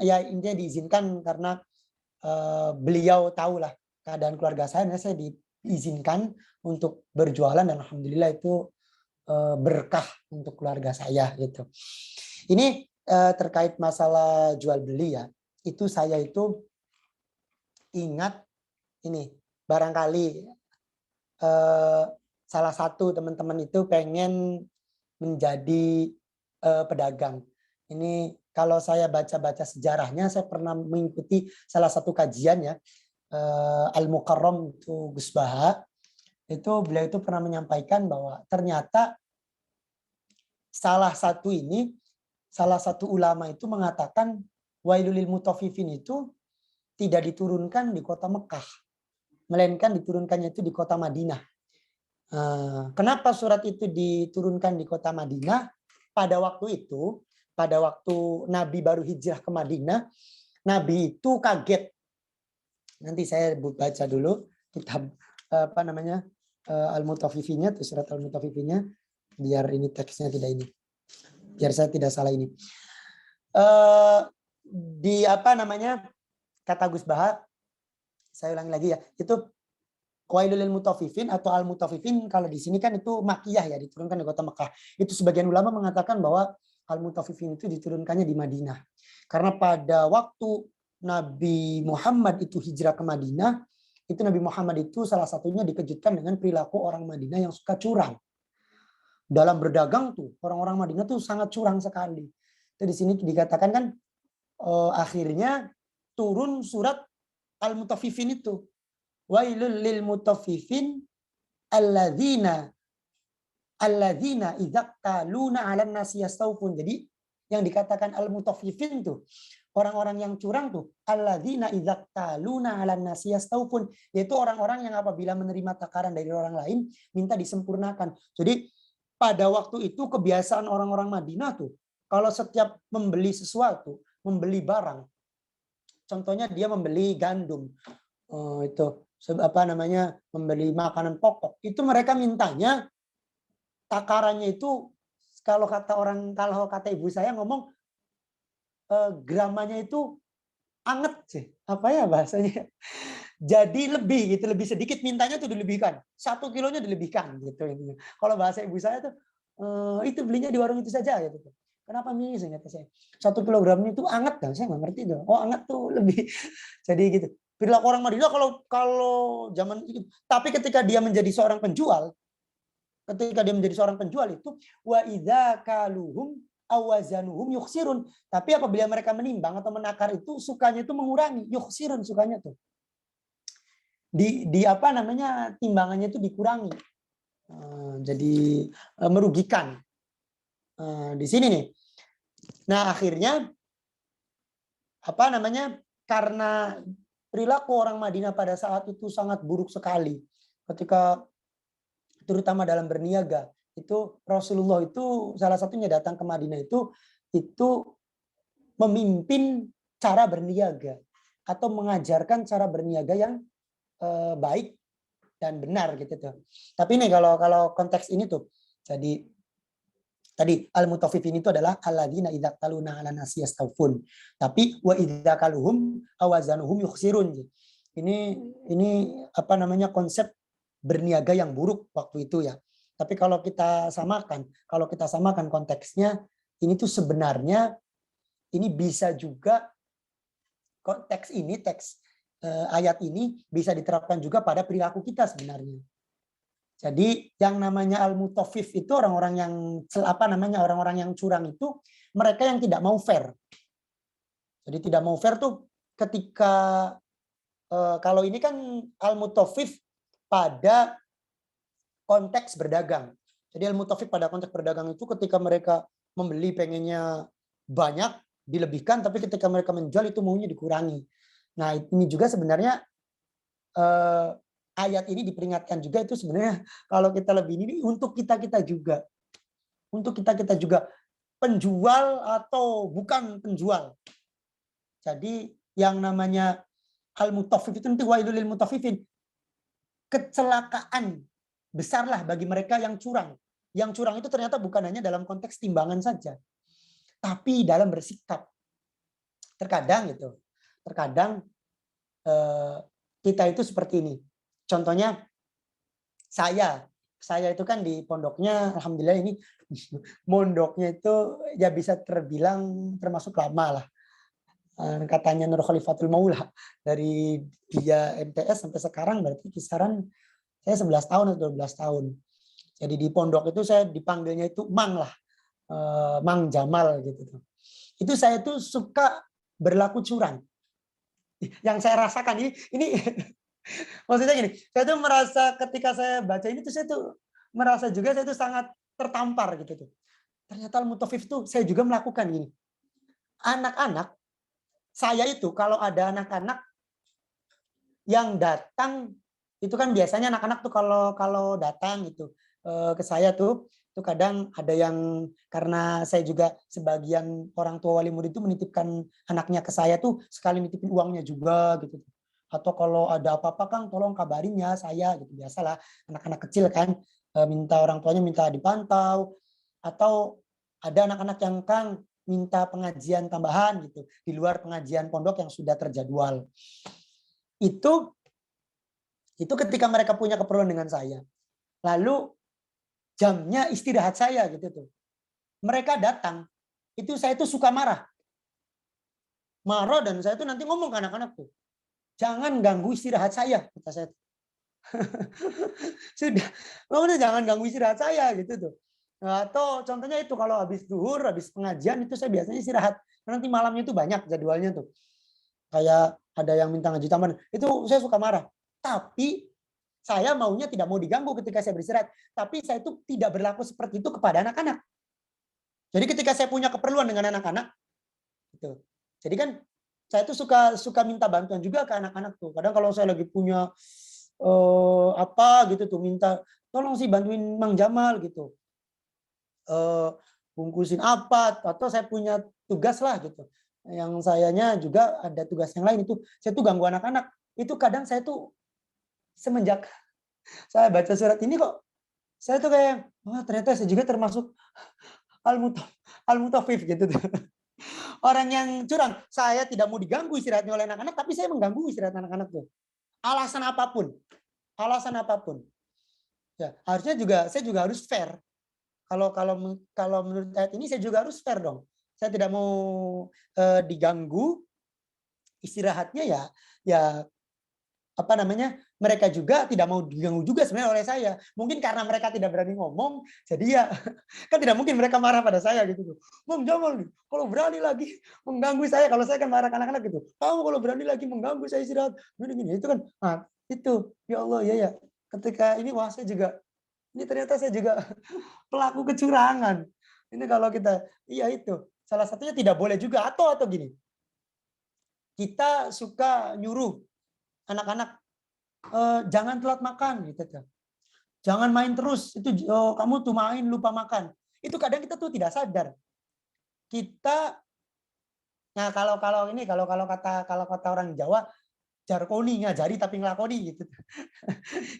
ya intinya diizinkan karena beliau tahulah keadaan keluarga saya diizinkan untuk berjualan dan alhamdulillah itu berkah untuk keluarga saya gitu. Ini terkait masalah jual beli ya, itu saya itu ingat ini barangkali salah satu teman-teman itu pengen menjadi pedagang. Ini kalau saya baca-baca sejarahnya, saya pernah mengikuti salah satu kajian ya, Al-Mukarram itu Gus Baha, itu beliau itu pernah menyampaikan bahwa ternyata salah satu ulama itu mengatakan wailul lil mutaffifin itu tidak diturunkan di kota Mekah, melainkan diturunkannya itu di kota Madinah. Kenapa surat itu diturunkan di kota Madinah? Pada waktu itu, pada waktu Nabi baru hijrah ke Madinah, Nabi itu kaget. Nanti saya baca dulu kitab apa namanya Al-Mutaffifinnya, surat Al-Mutaffifinnya, biar ini teksnya tidak ini, biar saya tidak salah ini. Di apa namanya kata Gus Baha, saya ulangi lagi ya, itu Wailul lil mutaffifin atau al-mutaffifin kalau di sini kan itu makiyah ya, diturunkan di kota Mekah. Itu sebagian ulama mengatakan bahwa al-mutaffifin itu diturunkannya di Madinah. Karena pada waktu Nabi Muhammad itu hijrah ke Madinah, itu Nabi Muhammad itu salah satunya dikejutkan dengan perilaku orang Madinah yang suka curang. Dalam berdagang tuh, orang-orang Madinah tuh sangat curang sekali. Itu di sini dikatakan kan akhirnya turun surat al-mutaffifin itu. Wailul lil mutaffifin alladzina idza qaluna 'alan nasi yastawfun. Jadi yang dikatakan al-mutaffifin tuh orang-orang yang curang tuh alladzina idza qaluna 'alan nasi yastawfun, yaitu orang-orang yang apabila menerima takaran dari orang lain minta disempurnakan. Jadi pada waktu itu kebiasaan orang-orang Madinah tuh kalau setiap membeli sesuatu, membeli barang, contohnya dia membeli gandum, itu apa namanya membeli makanan pokok, itu mereka mintanya takarannya itu kalau kata ibu saya ngomong gramanya itu anget sih, apa ya bahasanya, jadi lebih gitu, lebih sedikit mintanya tuh dilebihkan, 1 kilonya dilebihkan gitu intinya. Kalau bahasa ibu saya tuh itu belinya di warung itu saja gitu. Kenapa mie sih kata saya? 1 kilogram itu anget kan? Saya nggak ngerti itu. Oh anget tuh lebih. Jadi gitu. Perilaku orang Madinah kalau zaman itu. Tapi ketika dia menjadi seorang penjual, itu wa idza kaluhum awazanuhum yukhsirun. Tapi apabila mereka menimbang atau menakar itu sukanya itu mengurangi, yukhsirun sukanya tuh. Di apa namanya timbangannya itu dikurangi. Jadi merugikan. Di sini nih. Nah, akhirnya apa namanya? Karena perilaku orang Madinah pada saat itu sangat buruk sekali. Ketika terutama dalam berniaga, itu Rasulullah itu salah satunya datang ke Madinah itu memimpin cara berniaga atau mengajarkan cara berniaga yang baik dan benar gitu tuh. Tapi nih kalau konteks ini tuh, jadi tadi al-mutaffifin itu adalah alladzina idza taluna 'ala nasi yastawfun. Tapi wa idza kaluhum awazanuhum yukhsirun. Ini apa namanya konsep berniaga yang buruk waktu itu ya. Tapi kalau kita samakan konteksnya, ini tuh sebenarnya ini bisa juga konteks ini ayat ini bisa diterapkan juga pada perilaku kita sebenarnya. Jadi yang namanya al-mutaffif itu orang-orang yang curang itu mereka yang tidak mau fair. Jadi tidak mau fair tuh ketika kalau ini kan al-mutaffif pada konteks berdagang. Jadi al-mutaffif pada konteks berdagang itu ketika mereka membeli pengennya banyak, dilebihkan, tapi ketika mereka menjual itu maunya dikurangi. Nah, ini juga sebenarnya ayat ini diperingatkan juga itu sebenarnya kalau kita lebih ini untuk kita-kita juga. Untuk kita-kita juga penjual atau bukan penjual. Jadi yang namanya al-mutaffif itu nanti wailul lil mutaffifin. Kecelakaan besarlah bagi mereka yang curang. Yang curang itu ternyata bukan hanya dalam konteks timbangan saja, tapi dalam bersikap. Terkadang kita itu seperti ini. Contohnya saya itu kan di pondoknya, alhamdulillah ini mondoknya itu ya bisa terbilang termasuk lama lah. Katanya Nur Khalifatul Maula dari dia MTS sampai sekarang berarti kisaran saya 11 tahun atau 12 tahun. Jadi di pondok itu saya dipanggilnya itu Mang lah. Mang Jamal gitu. Itu saya tuh suka berlaku curang. Yang saya rasakan ini maksudnya gini, saya tuh merasa ketika saya baca ini tuh saya tuh merasa juga saya tuh sangat tertampar gitu tuh. Ternyata al-mutaffif tuh saya juga melakukan gini. Anak-anak saya itu kalau ada anak-anak yang datang itu kan biasanya anak-anak tuh kalau datang gitu ke saya tuh itu kadang ada yang karena saya juga sebagian orang tua wali murid itu menitipkan anaknya ke saya tuh sekali nitipin uangnya juga gitu. Atau kalau ada apa-apa Kang tolong kabarin ya saya gitu. Biasalah anak-anak kecil kan minta orang tuanya minta dipantau atau ada anak-anak yang Kang minta pengajian tambahan gitu di luar pengajian pondok yang sudah terjadwal. Itu ketika mereka punya keperluan dengan saya. Lalu jamnya istirahat saya gitu tuh. Mereka datang, itu saya tuh suka marah. Marah dan saya tuh nanti ngomong ke anak-anak tuh. Jangan ganggu istirahat saya, kata saya. Sudah, udah jangan ganggu istirahat saya gitu tuh. Atau contohnya itu kalau habis zuhur, habis pengajian itu saya biasanya istirahat. Nanti malamnya itu banyak jadwalnya tuh. Kayak ada yang minta ngaji tambahan. Itu saya suka marah. Tapi saya maunya tidak mau diganggu ketika saya beristirahat. Tapi saya itu tidak berlaku seperti itu kepada anak-anak. Jadi ketika saya punya keperluan dengan anak-anak, gitu. Jadi kan saya tuh suka minta bantuan juga ke anak-anak tuh. Kadang kalau saya lagi punya apa gitu tuh minta tolong sih bantuin Mang Jamal gitu. Bungkusin apa atau saya punya tugas lah gitu. Yang sayanya juga ada tugas yang lain itu saya tuh ganggu anak-anak. Itu kadang saya tuh semenjak saya baca surat ini kok saya tuh kayak ternyata saya juga termasuk al-mutaffif gitu tuh. Orang yang curang. Saya tidak mau diganggu istirahatnya oleh anak-anak tapi saya mengganggu istirahat anak-anak tuh. Alasan apapun. Ya, harusnya juga saya juga harus fair. kalau menurut ayat ini saya juga harus fair dong. Saya tidak mau diganggu istirahatnya ya, ya apa namanya, mereka juga tidak mau diganggu juga sebenarnya oleh saya. Mungkin karena mereka tidak berani ngomong, jadi ya kan tidak mungkin mereka marah pada saya gitu tuh. Bang Jamal nih, kalau berani lagi mengganggu saya, kalau saya kan marah ke anak-anak gitu. Kamu kalau berani lagi mengganggu saya istirahat, gini-gini itu kan. Nah, itu ya Allah ya ya. Ketika ini wah saya juga ini ternyata saya juga pelaku kecurangan. Ini kalau kita iya itu. Salah satunya tidak boleh juga atau gini. Kita suka nyuruh anak-anak jangan telat makan gitu tuh. Jangan main terus, itu kamu tuh main lupa makan. Itu kadang kita tuh tidak sadar. Kita nah kalau kata orang Jawa jarkoni ngajari tapi ngelakoni gitu.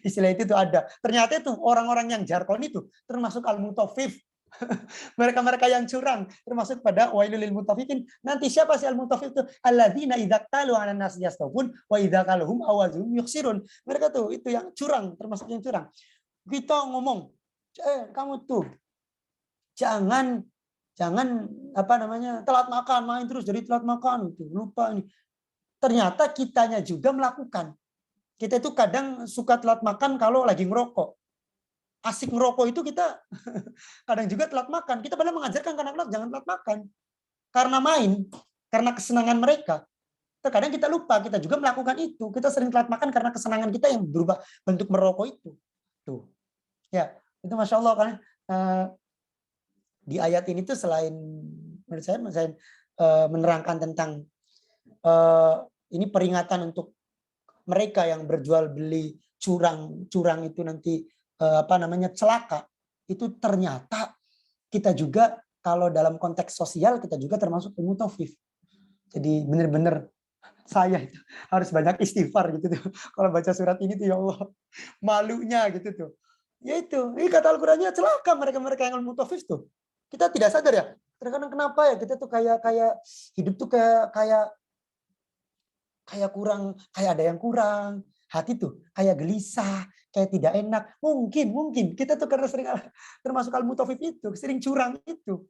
Istilah itu tuh ada. Ternyata itu orang-orang yang jarkoni itu termasuk al-mutaffif. Mereka-mereka yang curang termasuk pada wailul lil mutaffifin. Nanti siapa sih al-mutaffif itu? Alladzina idza qalu 'alan nas yastawfun wa idza qaluhum awazum yukhsirun. Mereka tuh itu yang curang, termasuk yang curang. Kita ngomong, kamu tuh jangan apa namanya telat makan, main terus jadi telat makan itu lupa ini. Ternyata kitanya juga melakukan. Kita itu kadang suka telat makan kalau lagi ngerokok. Asik ngerokok itu kita kadang juga telat makan. Kita padahal mengajarkan ke anak-anak jangan telat makan. Karena main, karena kesenangan mereka. Terkadang kita lupa, kita juga melakukan itu. Kita sering telat makan karena kesenangan kita yang berubah bentuk merokok itu. Tuh. Ya, itu Masya Allah kan. Di ayat ini tuh selain menurut saya menerangkan tentang ini peringatan untuk mereka yang berjual beli curang itu nanti apa namanya celaka, itu ternyata kita juga kalau dalam konteks sosial kita juga termasuk mutafif. Jadi benar-benar saya itu harus banyak istighfar gitu tuh. Kalau baca surat ini tuh ya Allah, malunya gitu tuh. Ya itu, ini kata Al-Qur'annya celaka mereka-mereka yang mutafif tuh. Kita tidak sadar ya. Terkadang kenapa ya kita tuh kayak hidup tuh kayak kurang, kayak ada yang kurang. Hati tuh kayak gelisah, kayak tidak enak. Mungkin kita tuh karena sering termasuk al-mutafif itu, sering curang itu.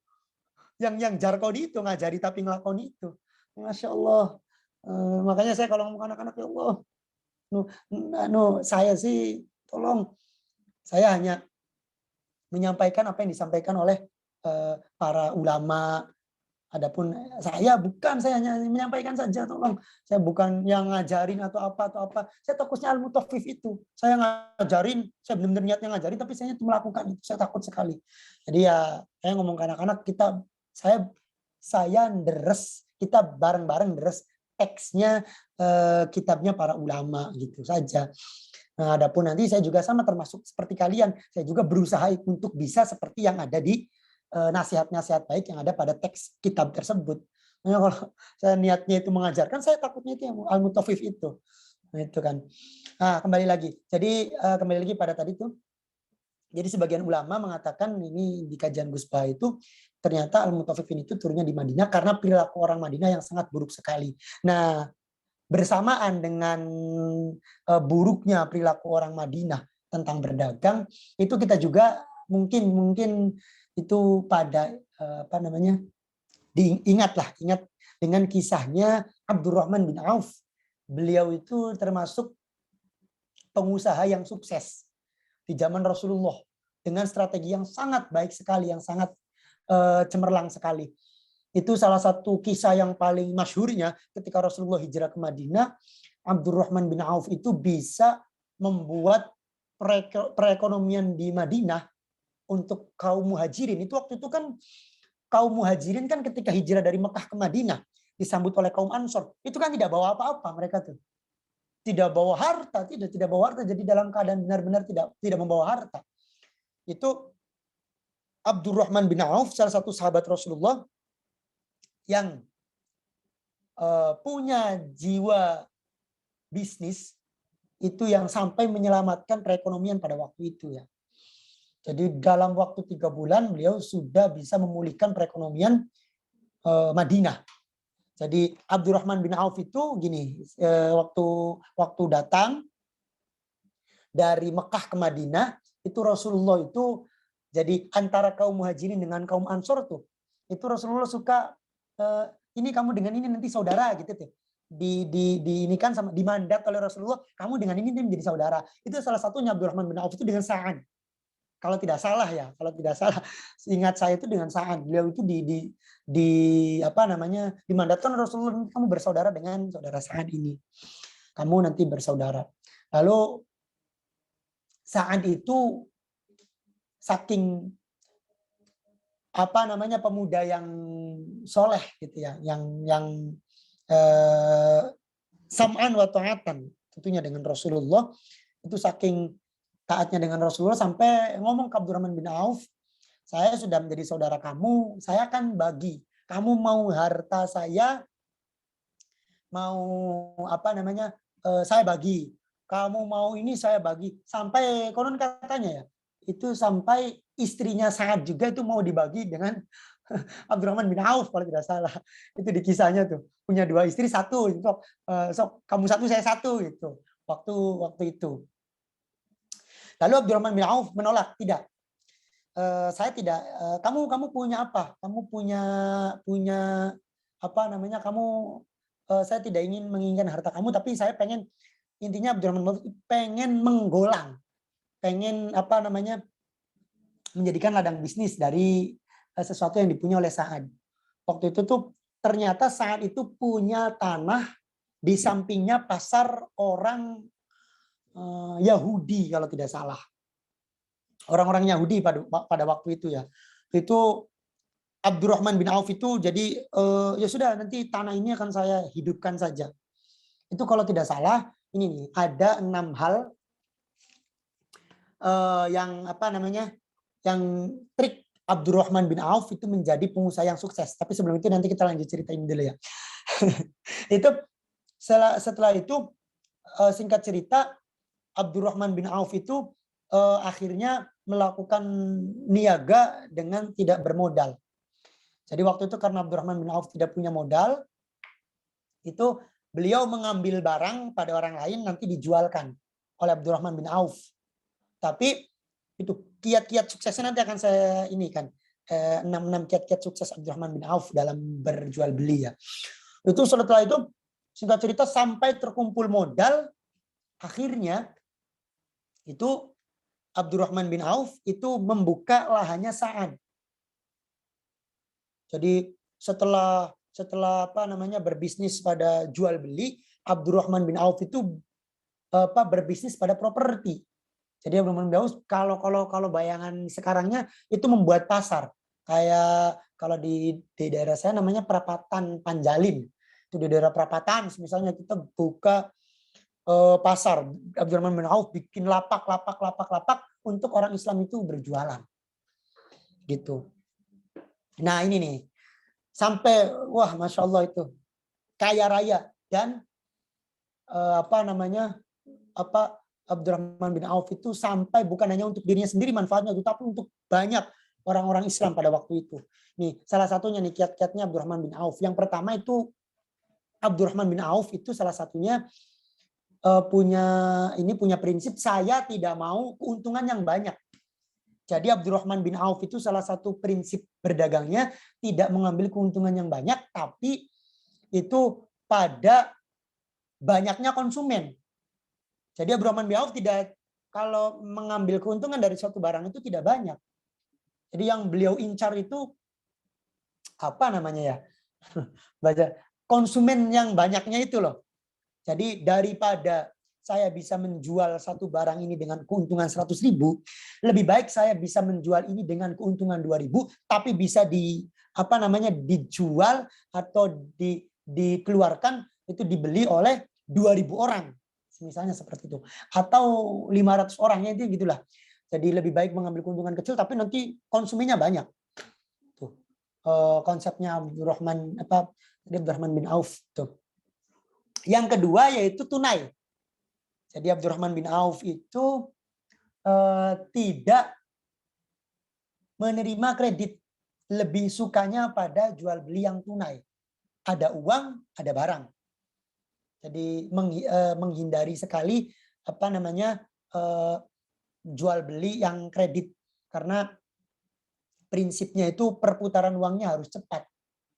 Yang jarkoni itu ngajari tapi ngelakoni itu. Masya Allah. Makanya saya kalau ngomong anak-anak ya Allah, saya sih tolong saya hanya menyampaikan apa yang disampaikan oleh para ulama. Adapun saya hanya menyampaikan saja, tolong. Saya bukan yang ngajarin atau apa. Saya fokusnya al-mutaffif itu. Saya ngajarin, saya benar-benar niatnya ngajarin, tapi saya itu melakukan itu. Saya takut sekali. Jadi ya, saya ngomong ke anak-anak, saya deres, kita bareng-bareng deres teksnya, kitabnya para ulama gitu saja. Nah, adapun nanti saya juga sama termasuk seperti kalian, saya juga berusaha untuk bisa seperti yang ada di nasihat-nasihat baik yang ada pada teks kitab tersebut. Nah, kalau saya niatnya itu mengajarkan, saya takutnya itu yang al-mutafif itu. Nah, itu kan. Nah, kembali lagi. Jadi kembali lagi pada tadi tuh. Jadi sebagian ulama mengatakan ini di kajian Gus Bah itu ternyata al-mutafifin itu turunnya di Madinah karena perilaku orang Madinah yang sangat buruk sekali. Nah, bersamaan dengan buruknya perilaku orang Madinah tentang berdagang, itu kita juga mungkin itu pada apa namanya ingat dengan kisahnya Abdurrahman bin Auf. Beliau itu termasuk pengusaha yang sukses di zaman Rasulullah dengan strategi yang sangat baik sekali, yang sangat cemerlang sekali. Itu salah satu kisah yang paling masyhurnya ketika Rasulullah hijrah ke Madinah, Abdurrahman bin Auf itu bisa membuat perekonomian di Madinah untuk kaum muhajirin. Itu waktu itu kan kaum muhajirin kan ketika hijrah dari Mekah ke Madinah disambut oleh kaum Ansor. Itu kan tidak bawa apa-apa mereka tuh. Tidak bawa harta, tidak bawa harta. Jadi dalam keadaan benar-benar tidak membawa harta. Itu Abdurrahman bin Auf, salah satu sahabat Rasulullah yang punya jiwa bisnis itu yang sampai menyelamatkan perekonomian pada waktu itu ya. Jadi dalam waktu 3 bulan beliau sudah bisa memulihkan perekonomian Madinah. Jadi Abdurrahman bin Auf itu gini, waktu datang dari Mekah ke Madinah, itu Rasulullah itu Jadi antara kaum muhajirin dengan kaum ansor tuh, itu Rasulullah suka ini kamu dengan ini nanti saudara gitu tuh. Ini kan sama dimandat oleh Rasulullah, kamu dengan ini menjadi saudara. Itu salah satunya Abdurrahman bin Auf itu dengan Sa'ad. Kalau tidak salah ya, kalau tidak salah, ingat saya itu dengan Sa'ad. Beliau itu di apa namanya dimandatkan Rasulullah, kamu bersaudara dengan saudara Sa'ad ini. Kamu nanti bersaudara. Lalu Sa'ad itu saking apa namanya pemuda yang soleh gitu ya, yang sam'an wa ta'atan tentunya dengan Rasulullah, itu saking taatnya dengan Rasulullah sampai ngomong ke Abdurrahman bin Auf, saya sudah menjadi saudara kamu, saya akan bagi. Kamu mau harta saya, mau apa namanya, saya bagi. Kamu mau ini saya bagi. Sampai konon katanya ya, itu sampai istrinya Sa'ad juga itu mau dibagi dengan Abdurrahman bin Auf kalau tidak salah. Itu di kisahnya tuh. Punya 2 istri, satu. Sok kamu satu, saya satu gitu. Waktu itu. Lalu Abdurrahman bin Auf menolak, tidak. Saya tidak. Kamu punya apa? Kamu punya apa namanya? Saya tidak ingin menginginkan harta kamu, tapi saya pengen, intinya Abdurrahman bin Auf pengen menggolang, pengen apa namanya? Menjadikan ladang bisnis dari sesuatu yang dipunya oleh Sa'ad. Waktu itu tuh ternyata Sa'ad itu punya tanah di sampingnya pasar orang Yahudi kalau tidak salah. Orang-orang Yahudi pada waktu itu ya. Itu Abdurrahman bin Auf itu jadi ya sudah nanti tanah ini akan saya hidupkan saja. Itu kalau tidak salah ini nih ada 6 hal yang apa namanya yang trik Abdurrahman bin Auf itu menjadi pengusaha yang sukses. Tapi sebelum itu nanti kita lanjut ceritain dulu ya. Itu setelah itu singkat cerita Abdurrahman bin Auf itu akhirnya melakukan niaga dengan tidak bermodal. Jadi waktu itu karena Abdurrahman bin Auf tidak punya modal, itu beliau mengambil barang pada orang lain nanti dijualkan oleh Abdurrahman bin Auf. Tapi itu kiat-kiat suksesnya nanti akan saya ini kan 6 kiat-kiat sukses Abdurrahman bin Auf dalam berjual beli ya. Itu setelah itu singkat cerita sampai terkumpul modal, akhirnya itu Abdurrahman bin Auf itu membuka lahannya Sa'ad. Jadi setelah apa namanya berbisnis pada jual beli, Abdurrahman bin Auf itu berbisnis pada properti. Jadi Abdurrahman bin Auf kalau bayangan sekarangnya itu membuat pasar. Kayak kalau di daerah saya namanya Perapatan Panjalin. Itu di daerah Perapatan misalnya kita buka pasar. Abdurrahman bin Auf bikin lapak untuk orang Islam itu berjualan. Gitu. Nah, ini nih. Sampai wah Masya Allah itu kaya raya dan Abdurrahman bin Auf itu sampai bukan hanya untuk dirinya sendiri manfaatnya, tetapi untuk banyak orang-orang Islam pada waktu itu. Nih, salah satunya nih kiat-kiatnya Abdurrahman bin Auf. Yang pertama itu Abdurrahman bin Auf itu salah satunya punya prinsip saya tidak mau keuntungan yang banyak. Jadi Abdurrahman bin Auf itu salah satu prinsip berdagangnya tidak mengambil keuntungan yang banyak, tapi itu pada banyaknya konsumen. Jadi Abdurrahman bin Auf tidak kalau mengambil keuntungan dari suatu barang itu tidak banyak. Jadi yang beliau incar itu apa namanya ya? Baca konsumen yang banyaknya itu loh. Jadi daripada saya bisa menjual satu barang ini dengan keuntungan 100.000, lebih baik saya bisa menjual ini dengan keuntungan 2.000, tapi bisa dijual atau dikeluarkan itu dibeli oleh 2.000 orang, misalnya seperti itu, atau 500 orang ya itu gitulah. Jadi lebih baik mengambil keuntungan kecil tapi nanti konsumennya banyak. Tuh konsepnya Abdurrahman bin Auf tuh. Yang kedua yaitu tunai. Jadi Abdurrahman bin Auf itu tidak menerima kredit, lebih sukanya pada jual beli yang tunai. Ada uang, ada barang. Jadi menghindari sekali jual beli yang kredit, karena prinsipnya itu perputaran uangnya harus cepat.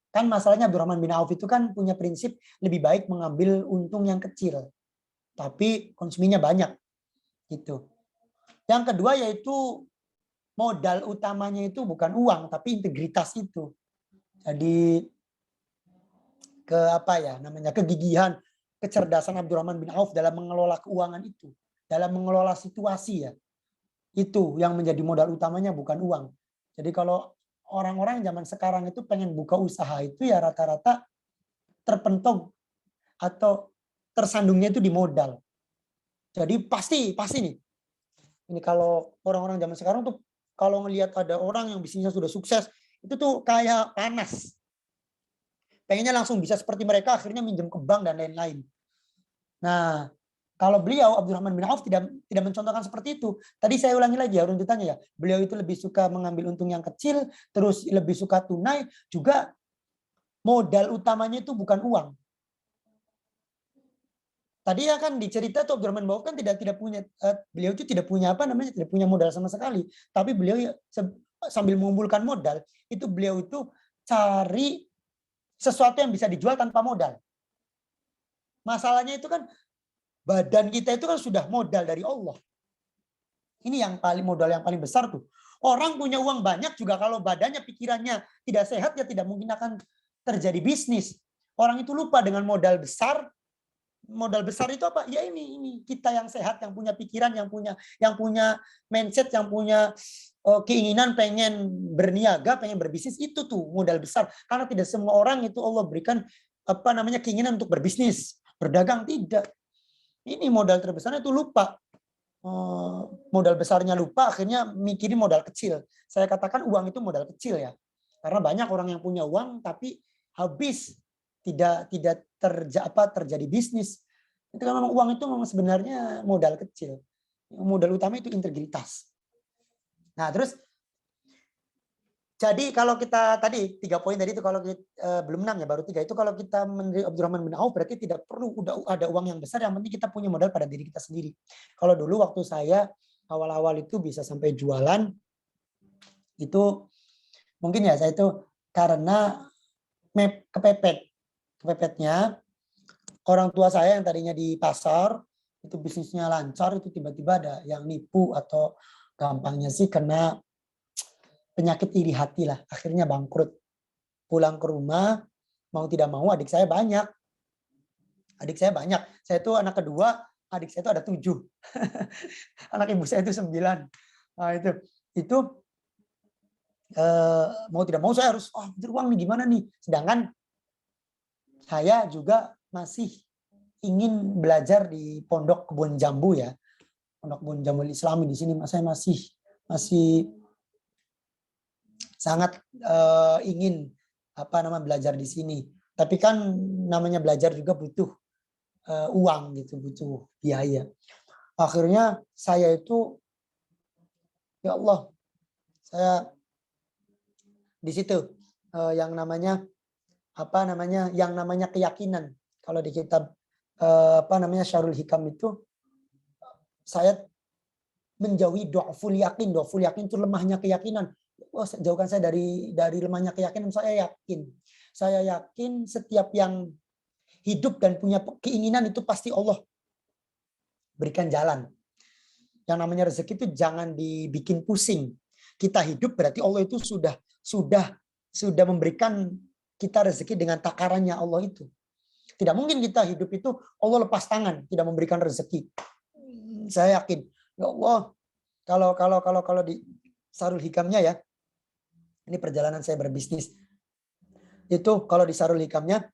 Kan masalahnya Abdurrahman bin Auf itu kan punya prinsip lebih baik mengambil untung yang kecil, tapi konsumennya banyak. Gitu. Yang kedua yaitu modal utamanya itu bukan uang, tapi integritas itu. Jadi kegigihan, kecerdasan Abdurrahman bin Auf dalam mengelola keuangan itu, dalam mengelola situasi ya. Itu yang menjadi modal utamanya, bukan uang. Jadi kalau orang-orang zaman sekarang itu pengen buka usaha itu ya rata-rata terpentok atau tersandungnya itu di modal. Jadi pasti nih. Ini kalau orang-orang zaman sekarang tuh kalau ngelihat ada orang yang bisnisnya sudah sukses, itu tuh kayak panas. Pengennya langsung bisa seperti mereka, akhirnya minjem ke bank dan lain-lain. Nah, kalau beliau Abdurrahman bin Auf tidak mencontohkan seperti itu. Tadi saya ulangi lagi ya runtutannya ya. Beliau itu lebih suka mengambil untung yang kecil, terus lebih suka tunai, juga modal utamanya itu bukan uang. Tadi ya kan dicerita tuh Abdurrahman bin Auf kan tidak punya beliau itu tidak punya tidak punya modal sama sekali. Tapi beliau ya, sambil mengumpulkan modal, itu beliau itu cari sesuatu yang bisa dijual tanpa modal. Masalahnya itu kan badan kita itu kan sudah modal dari Allah. Ini yang paling modal yang paling besar tuh. Orang punya uang banyak juga kalau badannya, pikirannya tidak sehat ya tidak mungkin akan terjadi bisnis. Orang itu lupa dengan modal besar. Modal besar itu apa? Ya ini kita yang sehat, yang punya pikiran, yang punya mindset, yang punya keinginan pengen berniaga, pengen berbisnis, itu tuh modal besar. Karena tidak semua orang itu Allah berikan keinginan untuk berbisnis, berdagang, tidak. Ini modal terbesarnya itu lupa. Modal besarnya lupa, akhirnya mikirin modal kecil. Saya katakan uang itu modal kecil ya. Karena banyak orang yang punya uang tapi habis, tidak terjadi bisnis. Itu kan memang uang itu memang sebenarnya modal kecil. Modal utama itu integritas. Nah, terus jadi kalau kita tadi 3 poin tadi itu kalau kita, belum 6 ya, baru 3 itu kalau kita menjadi Abdurrahman bin Auf berarti tidak perlu udah ada uang yang besar, yang penting kita punya modal pada diri kita sendiri. Kalau dulu waktu saya awal-awal itu bisa sampai jualan itu mungkin ya saya itu karena kepepetnya orang tua saya yang tadinya di pasar itu bisnisnya lancar, itu tiba-tiba ada yang nipu atau gampangnya sih kena penyakit iri hati lah, akhirnya bangkrut. Pulang ke rumah mau tidak mau adik saya banyak. Saya itu anak kedua, adik saya itu ada 7. Anak ibu saya itu 9. Nah, itu mau tidak mau saya harus uang nih, gimana nih, sedangkan saya juga masih ingin belajar di Pondok Kebun Jambu ya, Pondok Kebun Jambu Islami di sini. Saya masih sangat ingin belajar di sini. Tapi kan namanya belajar juga butuh uang gitu, butuh biaya. Akhirnya saya itu ya Allah, saya di situ yang namanya keyakinan. Kalau di kitab Syarul Hikam itu saya menjauhi dhaful yakin. Dhaful yakin itu lemahnya keyakinan. Jauhkan saya dari lemahnya keyakinan. Saya yakin setiap yang hidup dan punya keinginan itu pasti Allah berikan jalan. Yang namanya rezeki itu jangan dibikin pusing. Kita hidup berarti Allah itu sudah memberikan kita rezeki dengan takarannya Allah itu. Tidak mungkin kita hidup itu Allah lepas tangan, tidak memberikan rezeki. Saya yakin, ya Allah, kalau di Sarul Hikamnya ya, ini perjalanan saya berbisnis. Itu kalau di Sarul Hikamnya,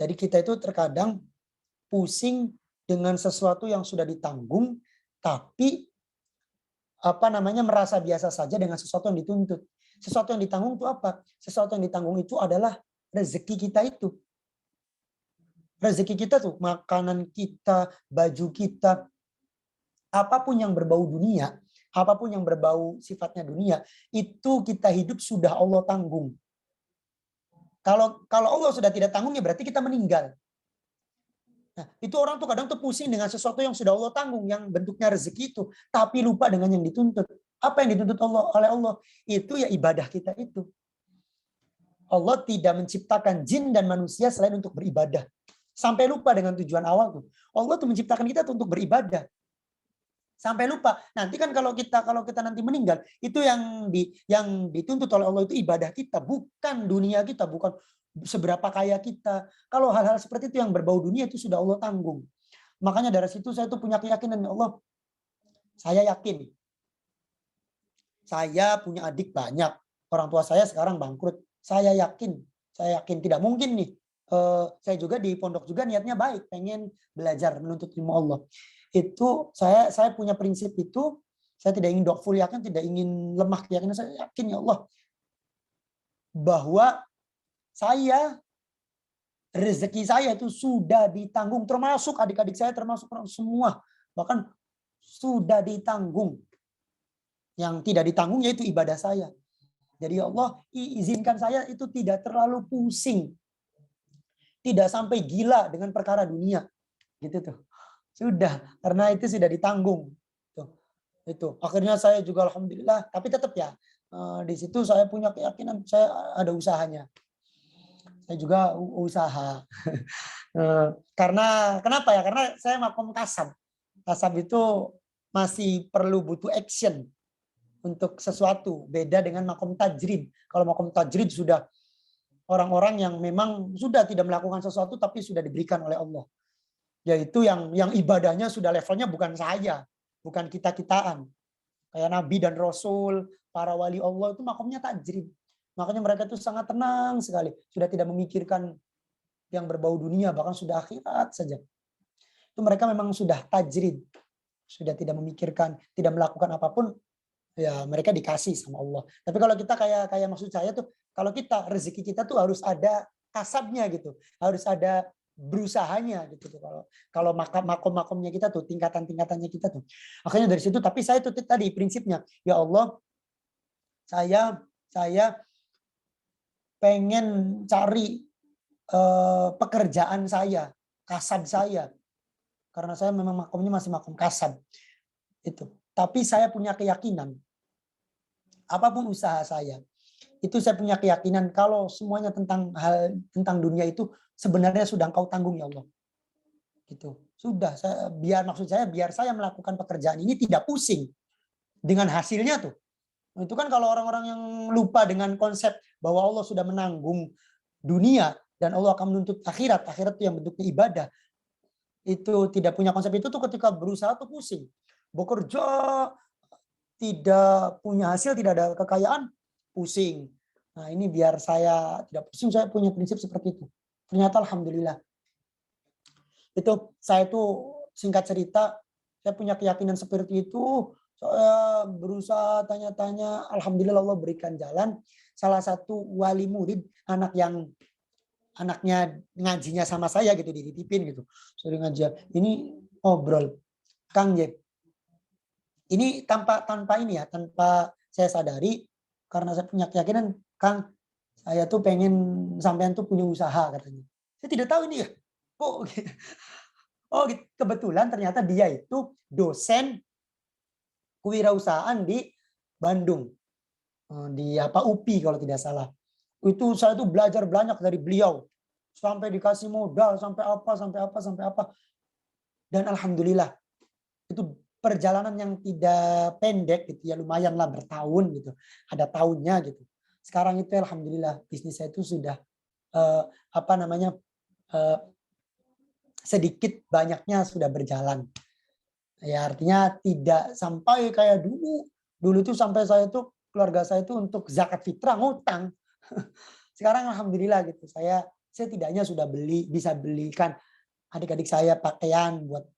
jadi kita itu terkadang pusing dengan sesuatu yang sudah ditanggung, tapi merasa biasa saja dengan sesuatu yang dituntut. Sesuatu yang ditanggung itu apa? Sesuatu yang ditanggung itu adalah rezeki kita itu. Rezeki kita tuh, makanan kita, baju kita, apapun yang berbau dunia, apapun yang berbau sifatnya dunia, itu kita hidup sudah Allah tanggung. Kalau Allah sudah tidak tanggung ya berarti kita meninggal. Nah, itu orang tuh kadang tuh pusing dengan sesuatu yang sudah Allah tanggung, yang bentuknya rezeki itu, tapi lupa dengan yang dituntut. Apa yang dituntut oleh Allah? Itu ya ibadah kita itu. Allah tidak menciptakan jin dan manusia selain untuk beribadah. Sampai lupa dengan tujuan awal tuh. Allah tuh menciptakan kita tuh untuk beribadah. Sampai lupa. Nanti kan kalau kita nanti meninggal, itu yang dituntut oleh Allah itu ibadah kita, bukan dunia kita, bukan seberapa kaya kita. Kalau hal-hal seperti itu yang berbau dunia itu sudah Allah tanggung. Makanya dari situ saya tuh punya keyakinan, ya Allah, saya yakin saya punya adik banyak, orang tua saya sekarang bangkrut. Saya yakin tidak mungkin nih. Saya juga di pondok juga niatnya baik, pengen belajar menuntut ilmu Allah. Itu saya punya prinsip itu, saya tidak ingin doubtful yakin, tidak ingin lemah keyakinan. Saya yakin, ya Allah, bahwa rezeki saya itu sudah ditanggung, termasuk adik-adik saya, termasuk semua, bahkan sudah ditanggung. Yang tidak ditanggung yaitu ibadah saya. Jadi ya Allah, izinkan saya itu tidak terlalu pusing, tidak sampai gila dengan perkara dunia, gitu tuh. Sudah, karena itu sudah ditanggung. Tuh, itu. Akhirnya saya juga alhamdulillah, tapi tetap ya di situ saya punya keyakinan, saya ada usahanya. Saya juga usaha. Karena kenapa ya? Karena saya makom kasab. Kasab itu masih perlu butuh action untuk sesuatu, beda dengan makom tajrid. Kalau makom tajrid sudah orang-orang yang memang sudah tidak melakukan sesuatu tapi sudah diberikan oleh Allah. Yaitu yang ibadahnya sudah levelnya bukan saya, bukan kita-kitaan. Kayak Nabi dan Rasul, para wali Allah itu makomnya tajrid. Makanya mereka itu sangat tenang sekali, sudah tidak memikirkan yang berbau dunia, bahkan sudah akhirat saja. Itu mereka memang sudah tajrid, sudah tidak memikirkan, tidak melakukan apapun, ya mereka dikasih sama Allah. Tapi kalau kita kayak maksud saya tuh, kalau kita rezeki kita tuh harus ada kasabnya gitu, harus ada berusahanya gitu tuh. Kalau makom-makomnya kita tuh, tingkatan-tingkatannya kita tuh. Akhirnya dari situ, tapi saya tuh tadi prinsipnya, ya Allah, saya pengen cari pekerjaan saya, kasab saya, karena saya memang makomnya masih makom kasab itu. Tapi saya punya keyakinan, apapun usaha saya, itu saya punya keyakinan kalau semuanya tentang dunia itu sebenarnya sudah Engkau tanggung, ya Allah. Gitu. Sudah, maksud saya biar saya melakukan pekerjaan ini tidak pusing dengan hasilnya tuh. Itu kan kalau orang-orang yang lupa dengan konsep bahwa Allah sudah menanggung dunia dan Allah akan menuntut akhirat itu yang bentuknya ibadah. Itu tidak punya konsep itu tuh ketika berusaha tuh pusing. Bekerja tidak punya hasil, tidak ada kekayaan, pusing. Nah, ini biar saya tidak pusing, saya punya prinsip seperti itu. Ternyata alhamdulillah. Itu saya tuh singkat cerita, saya punya keyakinan seperti itu. Saya berusaha tanya-tanya, alhamdulillah Allah berikan jalan. Salah satu wali murid, anaknya ngajinya sama saya gitu, dititipin gitu. Sering ngaji. Ini ngobrol, Kang Jeb. Ini tanpa saya sadari, karena saya punya keyakinan, Kang, saya tuh pengen sampean tuh punya usaha katanya. Saya tidak tahu ini ya. Oh, kebetulan ternyata dia itu dosen kewirausahaan di Bandung. Di UPI kalau tidak salah. Itu saya tuh belajar banyak dari beliau. Sampai dikasih modal, sampai apa. Dan alhamdulillah itu perjalanan yang tidak pendek gitu ya, lumayan lah bertahun gitu, ada tahunnya gitu. Sekarang itu alhamdulillah bisnis saya itu sudah sedikit banyaknya sudah berjalan. Ya artinya tidak sampai kayak dulu. Dulu itu sampai saya tuh keluarga saya itu untuk zakat fitrah ngutang. Sekarang alhamdulillah gitu. Saya setidaknya sudah bisa belikan adik-adik saya pakaian buat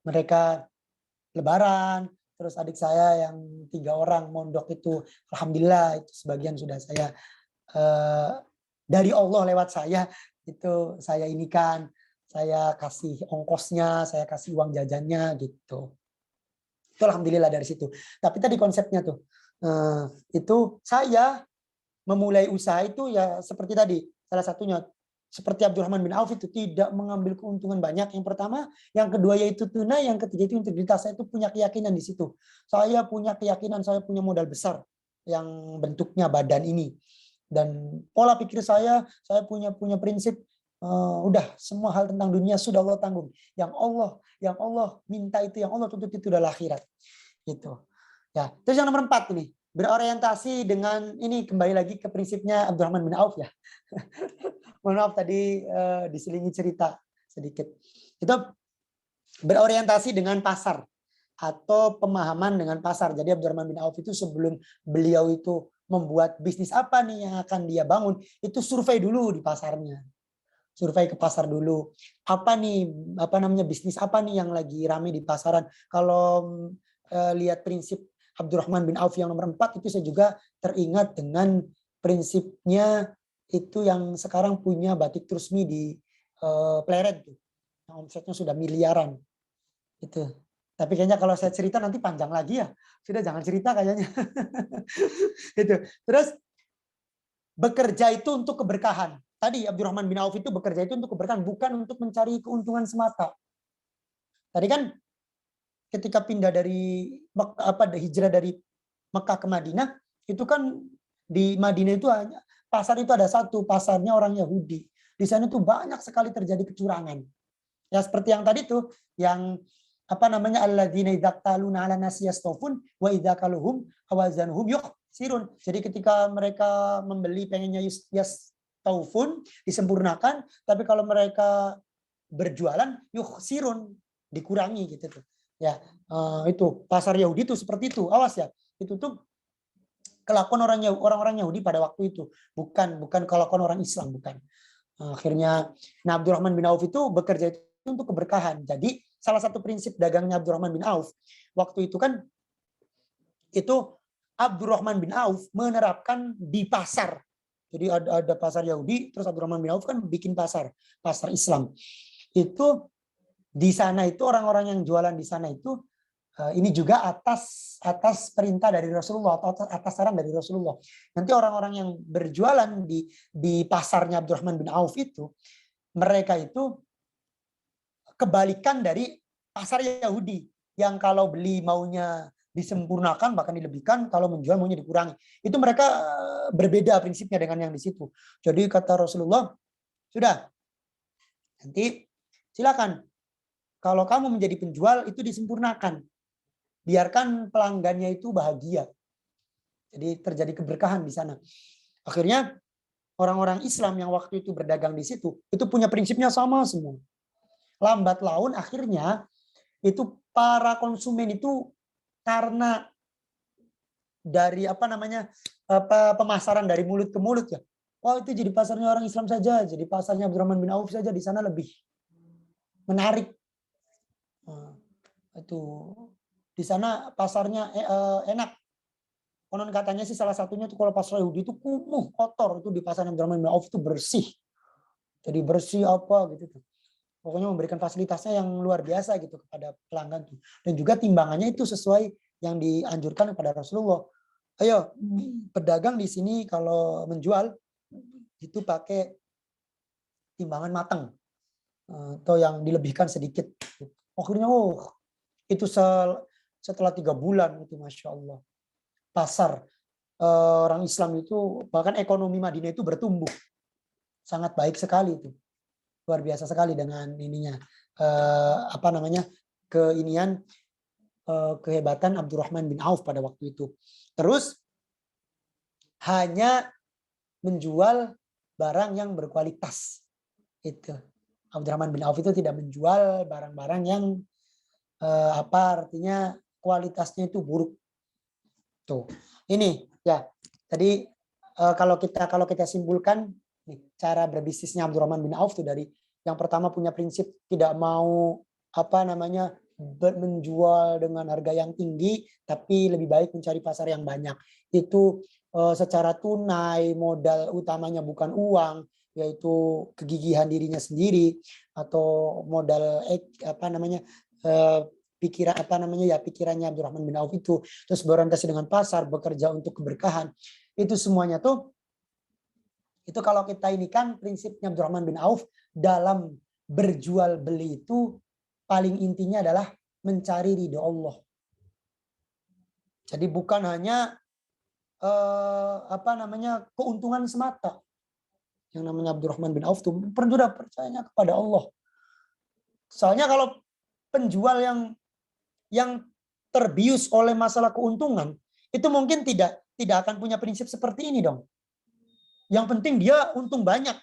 mereka lebaran. Terus adik saya yang 3 orang mondok itu alhamdulillah itu sebagian sudah saya dari Allah lewat saya itu saya inikan, saya kasih ongkosnya, saya kasih uang jajannya gitu. Itu alhamdulillah dari situ. Tapi tadi konsepnya tuh itu saya memulai usaha itu ya seperti tadi, salah satunya seperti Abdurrahman bin Auf itu tidak mengambil keuntungan banyak. Yang pertama, yang kedua yaitu tunai, yang ketiga itu integritas. Saya itu punya keyakinan di situ. Saya punya keyakinan, saya punya modal besar yang bentuknya badan ini. Dan pola pikir saya punya prinsip udah semua hal tentang dunia sudah Allah tanggung. Yang Allah minta itu, yang Allah tuntut itu adalah akhirat. Gitu. Ya, terus yang nomor 4 ini, berorientasi dengan ini kembali lagi ke prinsipnya Abdurrahman bin Auf ya. Mohon maaf tadi diselingi cerita sedikit. Itu berorientasi dengan pasar atau pemahaman dengan pasar. Jadi Abdurrahman bin Auf itu sebelum beliau itu membuat bisnis apa nih yang akan dia bangun, itu survei dulu di pasarnya. Survei ke pasar dulu. Apa nih, bisnis apa nih yang lagi rame di pasaran. Kalau lihat prinsip Abdurrahman bin Auf yang nomor 4 itu saya juga teringat dengan prinsipnya itu yang sekarang punya Batik Trusmi di Pleret tuh. Yang omsetnya sudah miliaran. Itu. Tapi kayaknya kalau saya cerita nanti panjang lagi ya. Sudah jangan cerita kayaknya. Itu. Terus bekerja itu untuk keberkahan. Tadi Abdurrahman bin Auf itu bekerja itu untuk keberkahan, bukan untuk mencari keuntungan semata. Tadi kan ketika pindah dari hijrah dari Mekah ke Madinah, itu kan di Madinah itu hanya pasar itu ada satu, pasarnya orang Yahudi. Di sana tuh banyak sekali terjadi kecurangan. Ya seperti yang tadi tuh, yang alladzina idza qaluna 'ala nasi yastawfun wa idza kaluhum awazanuhum yukhsirun. Jadi ketika mereka membeli pengennya yastawfun, disempurnakan, tapi kalau mereka berjualan yukhsirun, dikurangi gitu tuh. Ya, itu pasar Yahudi itu seperti itu. Awas ya. Itu tuh kelakuan orang-orang Yahudi pada waktu itu, bukan kelakuan orang Islam, bukan. Akhirnya Abdurrahman bin Auf itu bekerja itu untuk keberkahan. Jadi salah satu prinsip dagangnya Abdurrahman bin Auf waktu itu kan itu Abdurrahman bin Auf menerapkan di pasar. Jadi ada pasar Yahudi, terus Abdurrahman bin Auf kan bikin pasar Islam. Itu di sana itu orang-orang yang jualan di sana itu ini juga atas perintah dari Rasulullah atau atas saran dari Rasulullah. Nanti orang-orang yang berjualan di pasarnya Abdurrahman bin Auf itu, mereka itu kebalikan dari pasar Yahudi yang kalau beli maunya disempurnakan bahkan dilebihkan, kalau menjual maunya dikurangi. Itu mereka berbeda prinsipnya dengan yang di situ. Jadi kata Rasulullah, sudah nanti silakan kalau kamu menjadi penjual itu disempurnakan. Biarkan pelanggannya itu bahagia. Jadi terjadi keberkahan di sana. Akhirnya orang-orang Islam yang waktu itu berdagang di situ itu punya prinsipnya sama semua. Lambat laun akhirnya itu para konsumen itu karena dari pemasaran dari mulut ke mulut ya. Oh itu jadi pasarnya orang Islam saja, jadi pasarnya Abdurrahman bin Auf saja di sana lebih menarik. Itu di sana pasarnya enak. Konon katanya sih salah satunya tuh kalau pasar Yahudi itu kumuh, kotor, itu di pasar Abdurrahman bin Auf itu bersih. Jadi bersih apa gitu tuh. Pokoknya memberikan fasilitasnya yang luar biasa gitu kepada pelanggan tuh. Dan juga timbangannya itu sesuai yang dianjurkan kepada Rasulullah. Ayo pedagang di sini kalau menjual itu pakai timbangan matang atau yang dilebihkan sedikit. Akhirnya itu setelah 3 bulan itu Masya Allah. Pasar orang Islam itu, bahkan ekonomi Madinah itu bertumbuh. Sangat baik sekali itu. Luar biasa sekali dengan ininya. Kehebatan Abdurrahman bin Auf pada waktu itu. Terus hanya menjual barang yang berkualitas. Itu. Abdurrahman bin Auf itu tidak menjual barang-barang yang artinya kualitasnya itu buruk. Tuh. Ini ya. Tadi kalau kita simpulkan nih, cara berbisnisnya Abdurrahman bin Auf tuh dari yang pertama punya prinsip tidak mau menjual dengan harga yang tinggi, tapi lebih baik mencari pasar yang banyak. Itu secara tunai, modal utamanya bukan uang, yaitu kegigihan dirinya sendiri atau modal pikirannya Abdurrahman bin Auf itu, terus berorientasi dengan pasar, bekerja untuk keberkahan. Itu semuanya tuh Itu kalau kita ini kan prinsipnya Abdurrahman bin Auf dalam berjual beli itu paling intinya adalah mencari ridho Allah. Jadi bukan hanya keuntungan semata. Yang namanya Abdurrahman bin Auf tuh percayanya kepada Allah. Soalnya kalau penjual yang terbius oleh masalah keuntungan, itu mungkin tidak akan punya prinsip seperti ini dong. Yang penting dia untung banyak.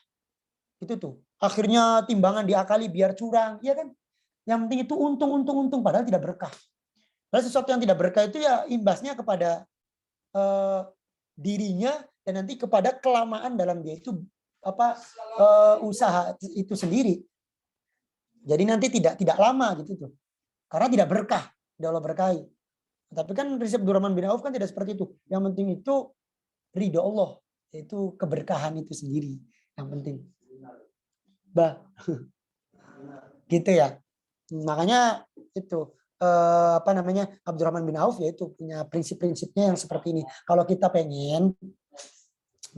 Itu tuh. Akhirnya timbangan diakali biar curang, ya kan? Yang penting itu untung padahal tidak berkah. Padahal sesuatu yang tidak berkah itu ya imbasnya kepada dirinya dan nanti kepada kelamaan dalam dia itu usaha itu sendiri. Jadi nanti tidak lama gitu tuh. Karena tidak berkah, tidak Allah berkahi. Tapi kan prinsip Abdurrahman bin Auf kan tidak seperti itu. Yang penting itu ridho Allah, yaitu keberkahan itu sendiri yang penting. Gitu ya. Makanya itu Abdurrahman bin Auf yaitu punya prinsip-prinsipnya yang seperti ini. Kalau kita pengen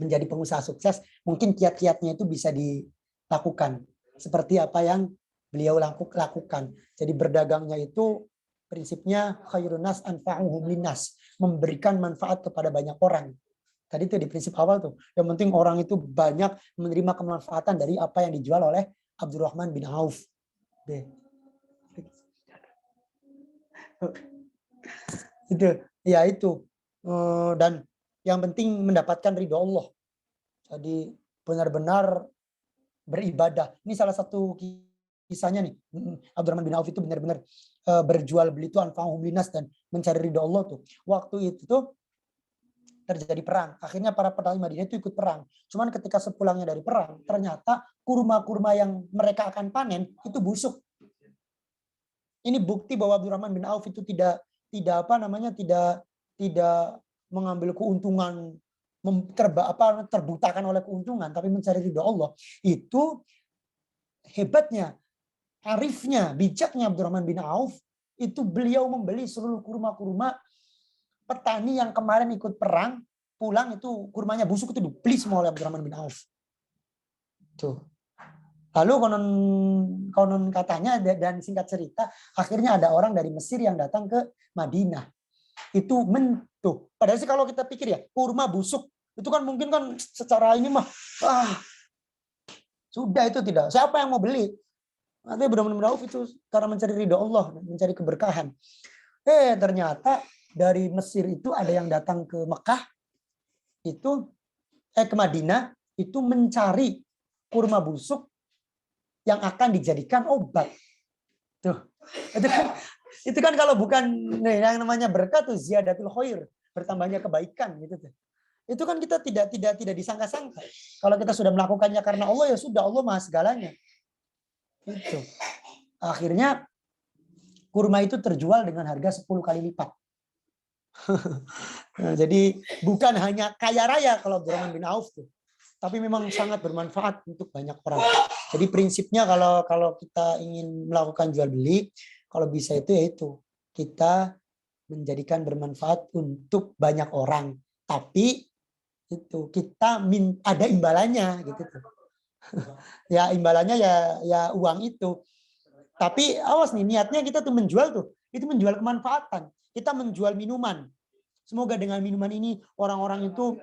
menjadi pengusaha sukses, mungkin kiat-kiatnya itu bisa dilakukan seperti apa yang beliau lakukan. Jadi berdagangnya itu prinsipnya khairun nas anfa'uhum linnas, memberikan manfaat kepada banyak orang. Tadi itu di prinsip awal tuh. Yang penting orang itu banyak menerima kemanfaatan dari apa yang dijual oleh Abdurrahman bin Auf. Itu dan yang penting mendapatkan ridho Allah. Jadi benar-benar beribadah. Ini salah satu kisahnya nih. Abdurrahman bin Auf itu benar-benar berjual beli itu anfa'uhum linnas dan mencari ridho Allah tuh. Waktu itu tuh terjadi perang. Akhirnya para petani Madinah itu ikut perang. Cuman ketika sepulangnya dari perang, ternyata kurma-kurma yang mereka akan panen itu busuk. Ini bukti bahwa Abdurrahman bin Auf itu tidak mengambil keuntungan, terbutakan oleh keuntungan, tapi mencari ridho Allah. Itu hebatnya, arifnya, bijaknya Abdurrahman bin Auf, itu beliau membeli seluruh kurma-kurma petani yang kemarin ikut perang, pulang itu kurmanya busuk itu dibeli semua oleh Abdurrahman bin Auf. Tuh. Lalu konon katanya dan singkat cerita, akhirnya ada orang dari Mesir yang datang ke Madinah. Itu padahal sih kalau kita pikir ya, kurma busuk itu kan mungkin kan secara ini mah sudah itu tidak. Siapa yang mau beli? Nanti Abdurrahman bin Auf itu karena mencari ridho Allah, mencari keberkahan. Ternyata dari Mesir itu ada yang datang ke Mekah itu ke Madinah itu mencari kurma busuk yang akan dijadikan obat. Tuh. Itu kan kalau bukan yang namanya berkah tuh ziyadatul khair, bertambahnya kebaikan gitu tuh. Itu kan kita tidak disangka-sangka. Kalau kita sudah melakukannya karena Allah ya sudah, Allah Maha segalanya. Itu. Akhirnya kurma itu terjual dengan harga 10 kali lipat. Nah, jadi bukan hanya kaya raya kalau Abdurrahman bin Auf tuh, tapi memang sangat bermanfaat untuk banyak orang. Jadi prinsipnya kalau kita ingin melakukan jual beli, kalau bisa itu yaitu kita menjadikan bermanfaat untuk banyak orang, tapi itu kita ada imbalannya gitu tuh. Ya imbalannya ya uang itu. Tapi awas nih, niatnya kita tuh menjual tuh, itu menjual kemanfaatan. Kita menjual minuman. Semoga dengan minuman ini orang-orang itu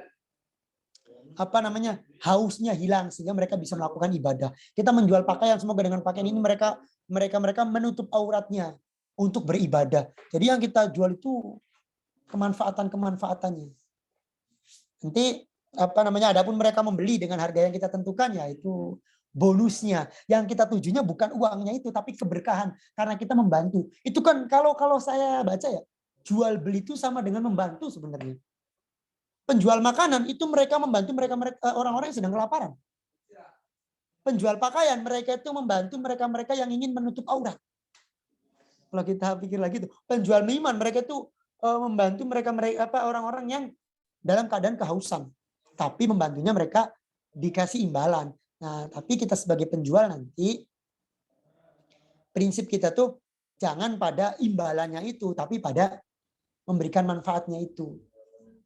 hausnya hilang sehingga mereka bisa melakukan ibadah. Kita menjual pakaian, semoga dengan pakaian ini mereka menutup auratnya untuk beribadah. Jadi yang kita jual itu kemanfaatannya. Nanti adapun mereka membeli dengan harga yang kita tentukan ya itu bonusnya. Yang kita tujunya bukan uangnya itu tapi keberkahan karena kita membantu. Itu kan kalau saya baca ya, jual beli itu sama dengan membantu sebenarnya. Penjual makanan itu mereka membantu orang-orang yang sedang kelaparan. Penjual pakaian mereka itu membantu mereka yang ingin menutup aurat. Kalau kita pikir lagi tuh, penjual minuman mereka itu membantu mereka orang-orang yang dalam keadaan kehausan. Tapi membantunya mereka dikasih imbalan. Nah, tapi kita sebagai penjual nanti prinsip kita tuh jangan pada imbalannya itu, tapi pada memberikan manfaatnya itu.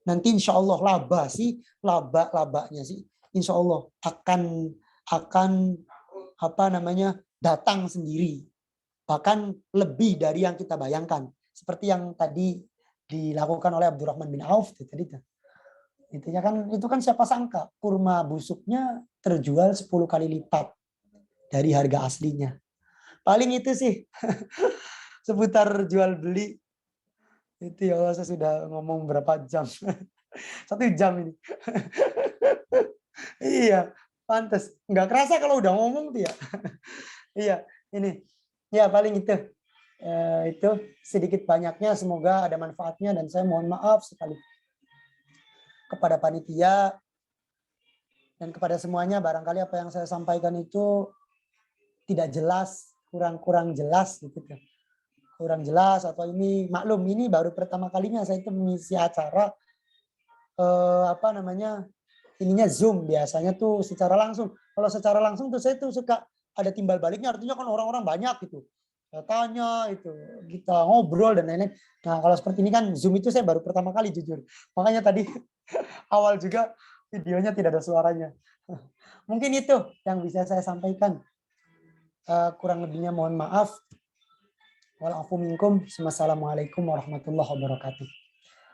Nanti insya Allah labanya sih insya Allah akan apa namanya datang sendiri, bahkan lebih dari yang kita bayangkan, seperti yang tadi dilakukan oleh Abdurrahman bin Auf tadi. Intinya kan itu kan siapa sangka kurma busuknya terjual 10 kali lipat dari harga aslinya. Paling itu sih seputar jual beli. Itu ya Allah, saya sudah ngomong berapa jam. 1 jam ini. Iya, pantas. Nggak kerasa kalau udah ngomong tuh ya. Iya, ini. Ya paling itu. Itu sedikit banyaknya semoga ada manfaatnya, dan saya mohon maaf sekali kepada panitia dan kepada semuanya, barangkali apa yang saya sampaikan itu tidak jelas, kurang jelas gitu. Kurang jelas atau ini maklum, ini baru pertama kalinya saya itu mengisi acara apa namanya ininya Zoom, biasanya tuh secara langsung. Kalau secara langsung tuh saya tuh suka ada timbal baliknya, artinya kan orang-orang banyak gitu. Saya tanya itu, kita ngobrol dan lain-lain. Nah, kalau seperti ini kan Zoom itu saya baru pertama kali jujur. Makanya tadi awal juga videonya tidak ada suaranya. Mungkin itu yang bisa saya sampaikan. Kurang lebihnya mohon maaf. Walafu minkum. Wassalamualaikum warahmatullahi wabarakatuh.